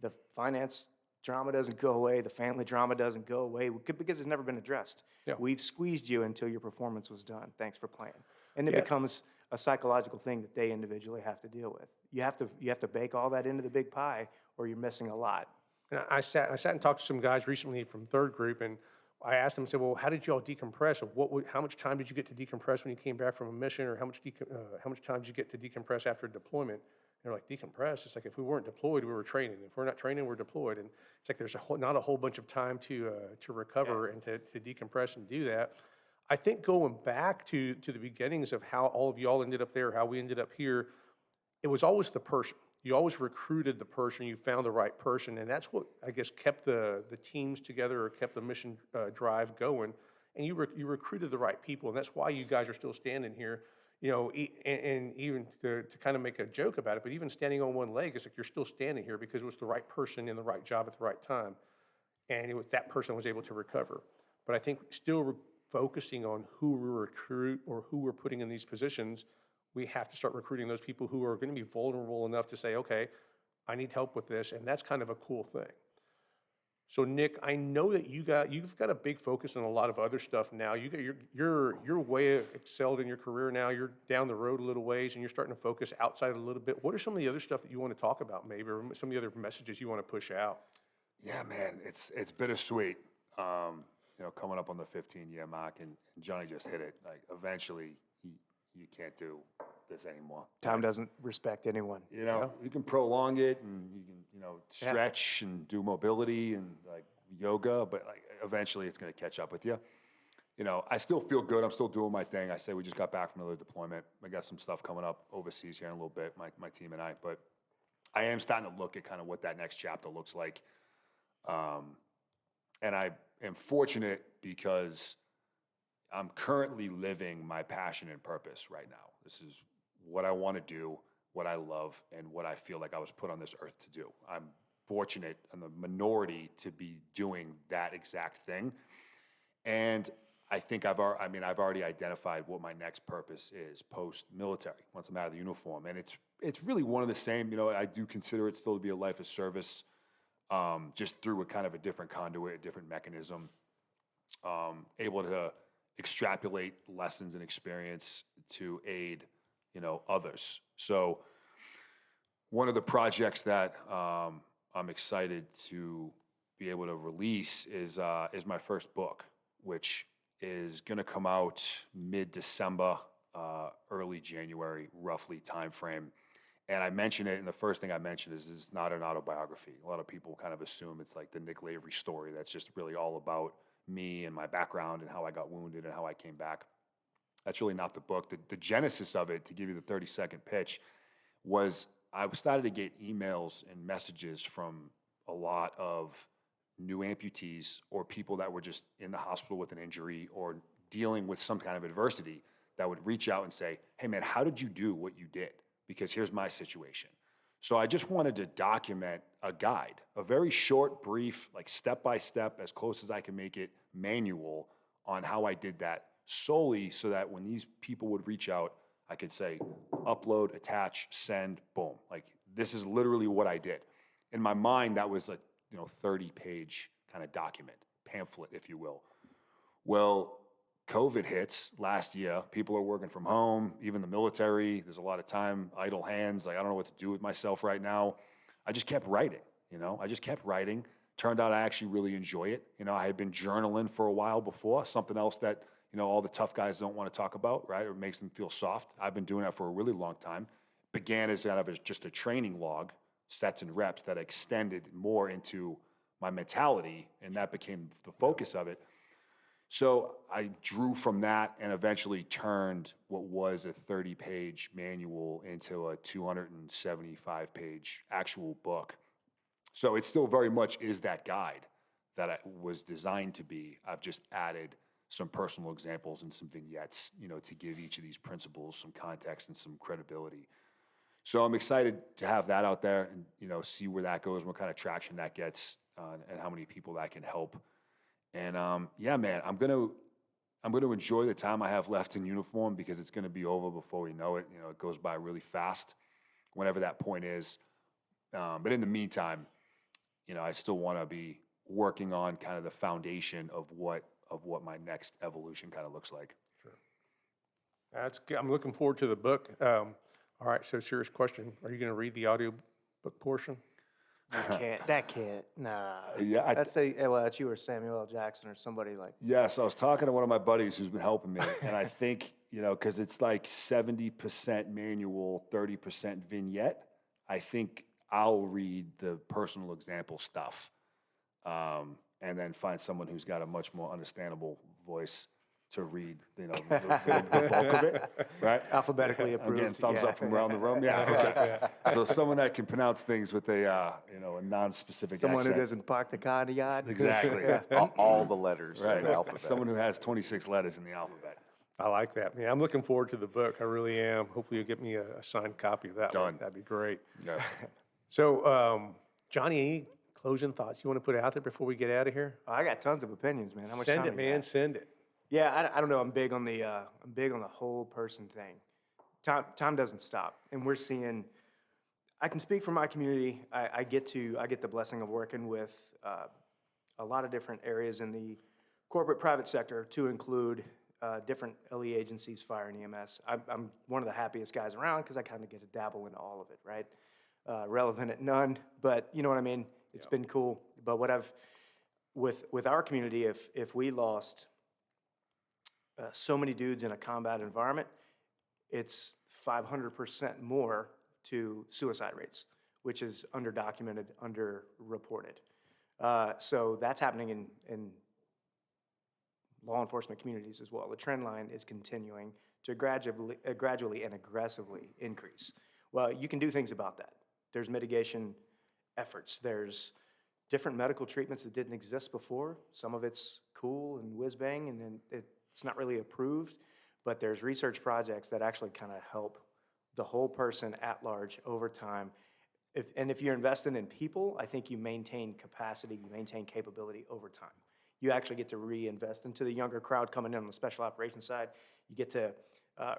The finance drama doesn't go away. The family drama doesn't go away because it's never been addressed. Yeah. We've squeezed you until your performance was done. Thanks for playing. And it becomes a psychological thing that they individually have to deal with. You have to bake all that into the big pie, or you're missing a lot. And I sat and talked to some guys recently from third group, and I asked them, I said, well, how did you all decompress? Or how much time did you get to decompress when you came back from a mission, or how much time did you get to decompress after deployment? They're like, decompress? It's like, if we weren't deployed, we were training. If we're not training, we're deployed. And it's like there's not a whole bunch of time to recover and to decompress and do that. I think going back to the beginnings of how all of y'all ended up there, how we ended up here, it was always the person. You always recruited the person. You found the right person, and that's what I guess kept the teams together or kept the mission drive going. And you recruited the right people, and that's why you guys are still standing here. And even to kind of make a joke about it, but even standing on one leg, it's like you're still standing here because it was the right person in the right job at the right time, and that person was able to recover. But I think still focusing on who we recruit or who we're putting in these positions, we have to start recruiting those people who are going to be vulnerable enough to say, okay, I need help with this, and that's kind of a cool thing. So Nick, I know that you've got a big focus on a lot of other stuff now. You're way excelled in your career now. You're down the road a little ways, and you're starting to focus outside a little bit. What are some of the other stuff that you want to talk about, maybe, or some of the other messages you want to push out? Yeah, man, it's bittersweet. Coming up on the 15-year mark, and Johnny just hit it. Like, eventually, you can't do this anymore. Time doesn't respect anyone. You can prolong it, and you can, stretch and do mobility and like yoga, but like eventually it's going to catch up with you. I still feel good. I'm still doing my thing. I say we just got back from another deployment. I got some stuff coming up overseas here in a little bit, my team and I, but I am starting to look at kind of what that next chapter looks like. And I am fortunate because I'm currently living my passion and purpose right now. This is what I want to do, what I love, and what I feel like I was put on this earth to do. I'm fortunate and the minority to be doing that exact thing. And I think I've already identified what my next purpose is post-military, once I'm out of the uniform. And it's really one of the same, I do consider it still to be a life of service, just through a kind of a different conduit, a different mechanism, able to extrapolate lessons and experience to aid, others. So one of the projects that I'm excited to be able to release is my first book, which is going to come out mid-December, early January, roughly timeframe. And I mention it, and the first thing I mention is it's not an autobiography. A lot of people kind of assume it's like the Nick Lavery story that's just really all about me and my background and how I got wounded and how I came back. That's really not the book. The genesis of it, to give you the 30-second pitch, was I started to get emails and messages from a lot of new amputees or people that were just in the hospital with an injury or dealing with some kind of adversity that would reach out and say, hey man, how did you do what you did? Because here's my situation. So I just wanted to document a guide, a very short, brief, like step-by-step, as close as I can make it, manual on how I did that, solely so that when these people would reach out, I could say, upload, attach, send, boom. Like, this is literally what I did. In my mind, that was a 30-page kind of document, pamphlet, if you will. Well, COVID hits last year. People are working from home, even the military. There's a lot of time, idle hands. Like, I don't know what to do with myself right now. I just kept writing, I just kept writing. Turned out I actually really enjoy it. I had been journaling for a while before, something else that, all the tough guys don't want to talk about, right? Or makes them feel soft. I've been doing that for a really long time. Began as kind of just a training log, sets and reps that extended more into my mentality, and that became the focus of it. So I drew from that and eventually turned what was a 30-page manual into a 275-page actual book. So it still very much is that guide that it was designed to be. I've just added some personal examples and some vignettes, to give each of these principles some context and some credibility. So I'm excited to have that out there and, see where that goes, what kind of traction that gets, and how many people that can help. And yeah, man, I'm gonna enjoy the time I have left in uniform, because it's gonna be over before we know it. It goes by really fast, whenever that point is. But in the meantime, I still want to be working on kind of the foundation of what my next evolution kind of looks like. Sure. That's good. I'm looking forward to the book. All right, so serious question. Are you going to read the audio book portion? That can't, nah. Yeah, That's you or Samuel L. Jackson or somebody like. Yes, I was talking to one of my buddies who's been helping me, and I think, because it's like 70% manual, 30% vignette, I think I'll read the personal example stuff, and then find someone who's got a much more understandable voice to read, the bulk of it, right? Alphabetically I'm approved. getting thumbs up from around the room. Yeah, okay. So someone that can pronounce things with a non-specific Someone accent. who doesn't park the car in the yard. Exactly. All the letters Right. in the alphabet. Someone who has 26 letters in the alphabet. I like that. Yeah, I'm looking forward to the book. I really am. Hopefully you'll get me a signed copy of that one. Done. That'd be great. Yeah. So, Johnny, any closing thoughts you want to put out there before we get out of here? Oh, I got tons of opinions, man. How much Send time it, you man. got? Send it. Yeah, I don't know. I'm big on the whole person thing. Time doesn't stop, and we're seeing. I can speak for my community. I get the blessing of working with a lot of different areas in the corporate private sector, to include different LE agencies, fire and EMS. I'm one of the happiest guys around because I kind of get to dabble into all of it, right? Relevant at none, but you know what I mean? It's been cool. But what with our community, if we lost so many dudes in a combat environment, it's 500% more to suicide rates, which is underdocumented, underreported. So that's happening in law enforcement communities as well. The trend line is continuing to gradually and aggressively increase. Well, you can do things about that. There's mitigation efforts. There's different medical treatments that didn't exist before. Some of it's cool and whiz-bang, and then it's not really approved, but there's research projects that actually kind of help the whole person at large over time, if you're investing in people, I think you maintain capacity, you maintain capability over time. You actually get to reinvest into the younger crowd coming in on the special operations side. You get to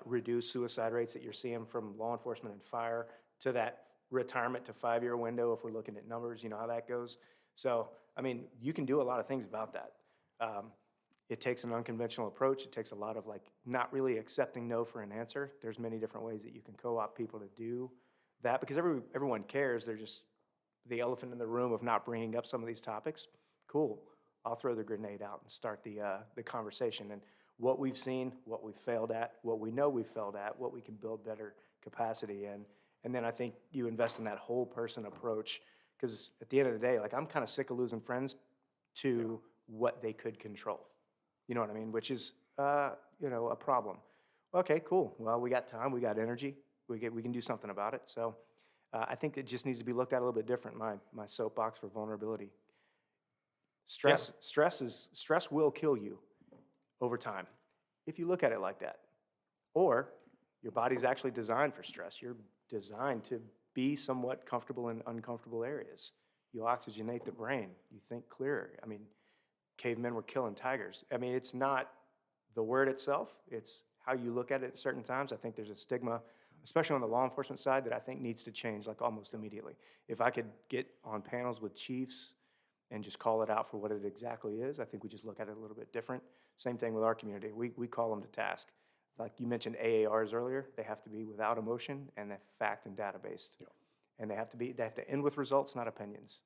reduce suicide rates that you're seeing from law enforcement and fire to that retirement to 5-year window if we're looking at numbers, you know how that goes. So, I mean, you can do a lot of things about that. It takes an unconventional approach. It takes a lot of not really accepting no for an answer. There's many different ways that you can co-opt people to do that because everyone cares. They're just the elephant in the room of not bringing up some of these topics. Cool. I'll throw the grenade out and start the conversation. And what we've seen, what we've failed at, what we know we've failed at, what we can build better capacity in. And then I think you invest in that whole person approach because at the end of the day, I'm kind of sick of losing friends to what they could control. You know what I mean? Which is, a problem. Okay, cool. Well, we got time, we got energy, we can do something about it. So I think it just needs to be looked at a little bit different, my soapbox for vulnerability. Stress will kill you over time if you look at it like that. Or your body's actually designed for stress. You're designed to be somewhat comfortable in uncomfortable areas. You oxygenate the brain. You think clearer. I mean, cavemen were killing tigers. I mean, it's not the word itself. It's how you look at it at certain times. I think there's a stigma, especially on the law enforcement side, that I think needs to change almost immediately. If I could get on panels with chiefs and just call it out for what it exactly is, I think we just look at it a little bit different. Same thing with our community. We call them to task. Like you mentioned AARs earlier, they have to be without emotion and they're fact and data-based. Yeah. And they have to end with results, not opinions.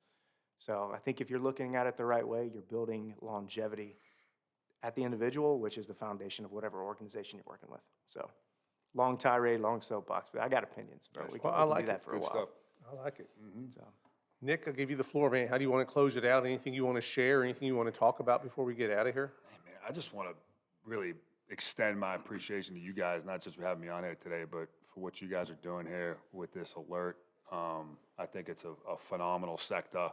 So I think if you're looking at it the right way, you're building longevity at the individual, which is the foundation of whatever organization you're working with. So long tirade, long soapbox, but I got opinions, bro. We can do that for a while. Stuff. I like it. Mm-hmm. So, Nick, I'll give you the floor, man. How do you want to close it out? Anything you want to share? Anything you want to talk about before we get out of here? Hey, man, I just want to really extend my appreciation to you guys, not just for having me on here today, but for what you guys are doing here with this alert. I think it's a phenomenal sector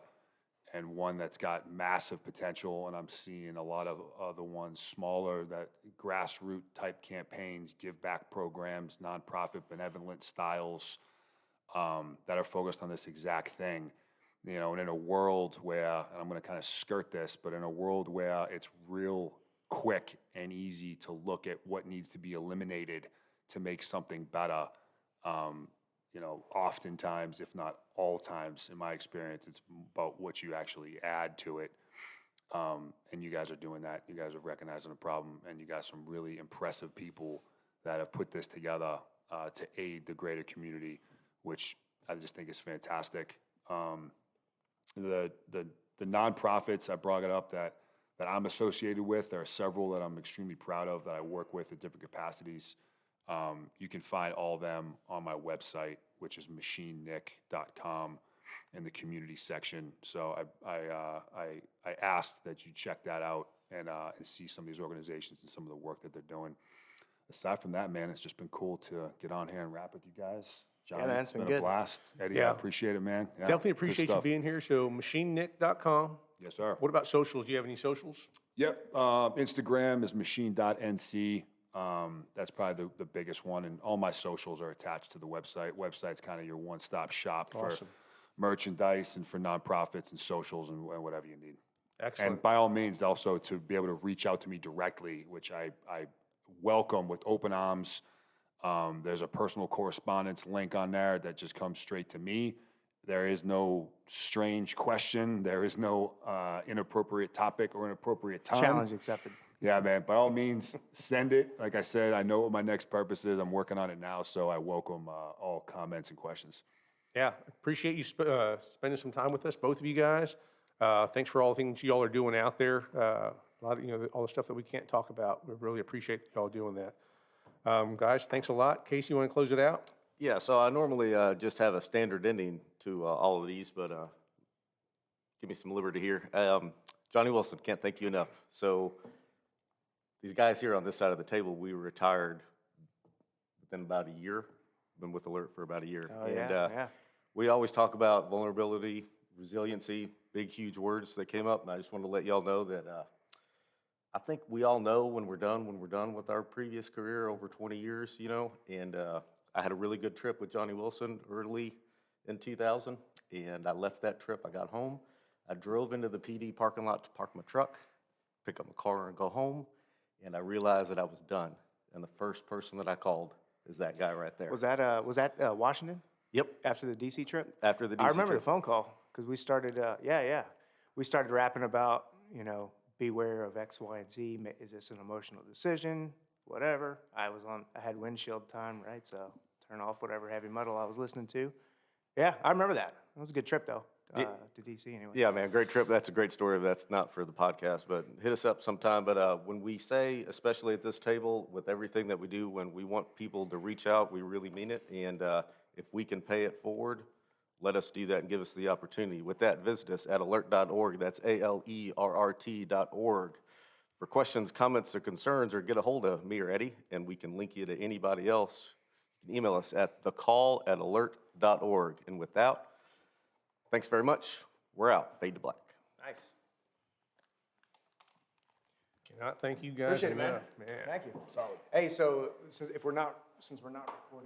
and one that's got massive potential, and I'm seeing a lot of other ones smaller, that grassroots type campaigns, give back programs, nonprofit benevolent styles that are focused on this exact thing. And in a world where, and I'm going to kind of skirt this, but in a world where it's real quick and easy to look at what needs to be eliminated to make something better, oftentimes, if not all times, in my experience, it's about what you actually add to it. And you guys are doing that. You guys are recognizing a problem, and you got some really impressive people that have put this together to aid the greater community, which I just think is fantastic. The nonprofits, I brought it up, that I'm associated with, there are several that I'm extremely proud of that I work with in different capacities. You can find all of them on my website, which is machinenick.com, in the community section. So I asked that you check that out and see some of these organizations and some of the work that they're doing. Aside from that, man, it's just been cool to get on here and rap with you guys. John, Yeah, man, it's it's been been a good. blast. Eddie, Yeah. I appreciate it, man. Yeah, Definitely good appreciate you stuff. being here. So machinenick.com. Yes, sir. What about socials? Do you have any socials? Yep. Instagram is machine.nc. That's probably the biggest one. And all my socials are attached to the website. Website's kind of your one-stop shop for merchandise and for nonprofits and socials and whatever you need. Excellent. And by all means, also to be able to reach out to me directly, which I welcome with open arms. There's a personal correspondence link on there that just comes straight to me. There is no strange question. There is no inappropriate topic or inappropriate time. challenge accepted. Yeah, man. By all means, send it. Like I said, I know what my next purpose is. I'm working on it now, so I welcome all comments and questions. Yeah, appreciate you spending some time with us, both of you guys. Thanks for all the things y'all are doing out there. A lot of, all the stuff that we can't talk about. We really appreciate y'all doing that. Guys, thanks a lot. Casey, you want to close it out? Yeah, so I normally just have a standard ending to all of these, but give me some liberty here. Johnny Wilson, can't thank you enough. So these guys here on this side of the table, we were retired within about a year. Been with ALERRT for about a year. Oh, yeah. We always talk about vulnerability, resiliency, big, huge words that came up, and I just wanted to let y'all know that I think we all know when we're done with our previous career over 20 years, and I had a really good trip with Johnny Wilson early in 2000, and I left that trip. I got home. I drove into the PD parking lot to park my truck, pick up my car, and go home, and I realized that I was done. And the first person that I called is that guy right there. Was that Washington Yep, after the DC trip? after the DC I remember trip. the phone call because we started, we started rapping about, beware of X, Y, and Z. Is this an emotional decision? Whatever. I had windshield time, right? So turn off whatever heavy metal I was listening to. Yeah, I remember that. It was a good trip though, to DC anyway. Yeah, man, great trip. That's a great story. That's not for the podcast, but hit us up sometime. But when we say, especially at this table, with everything that we do, when we want people to reach out, we really mean it. And if we can pay it forward, let us do that and give us the opportunity. With that, visit us at alert.org. That's ALERRT.org. For questions, comments, or concerns, or get a hold of me or Eddie, and we can link you to anybody else. You can email us at thecall@alert.org. And with that, thanks very much. We're out. Fade to black. Nice. Cannot thank you guys Appreciate it, man. enough, man. Thank you. Solid. Hey, so since we're not recording.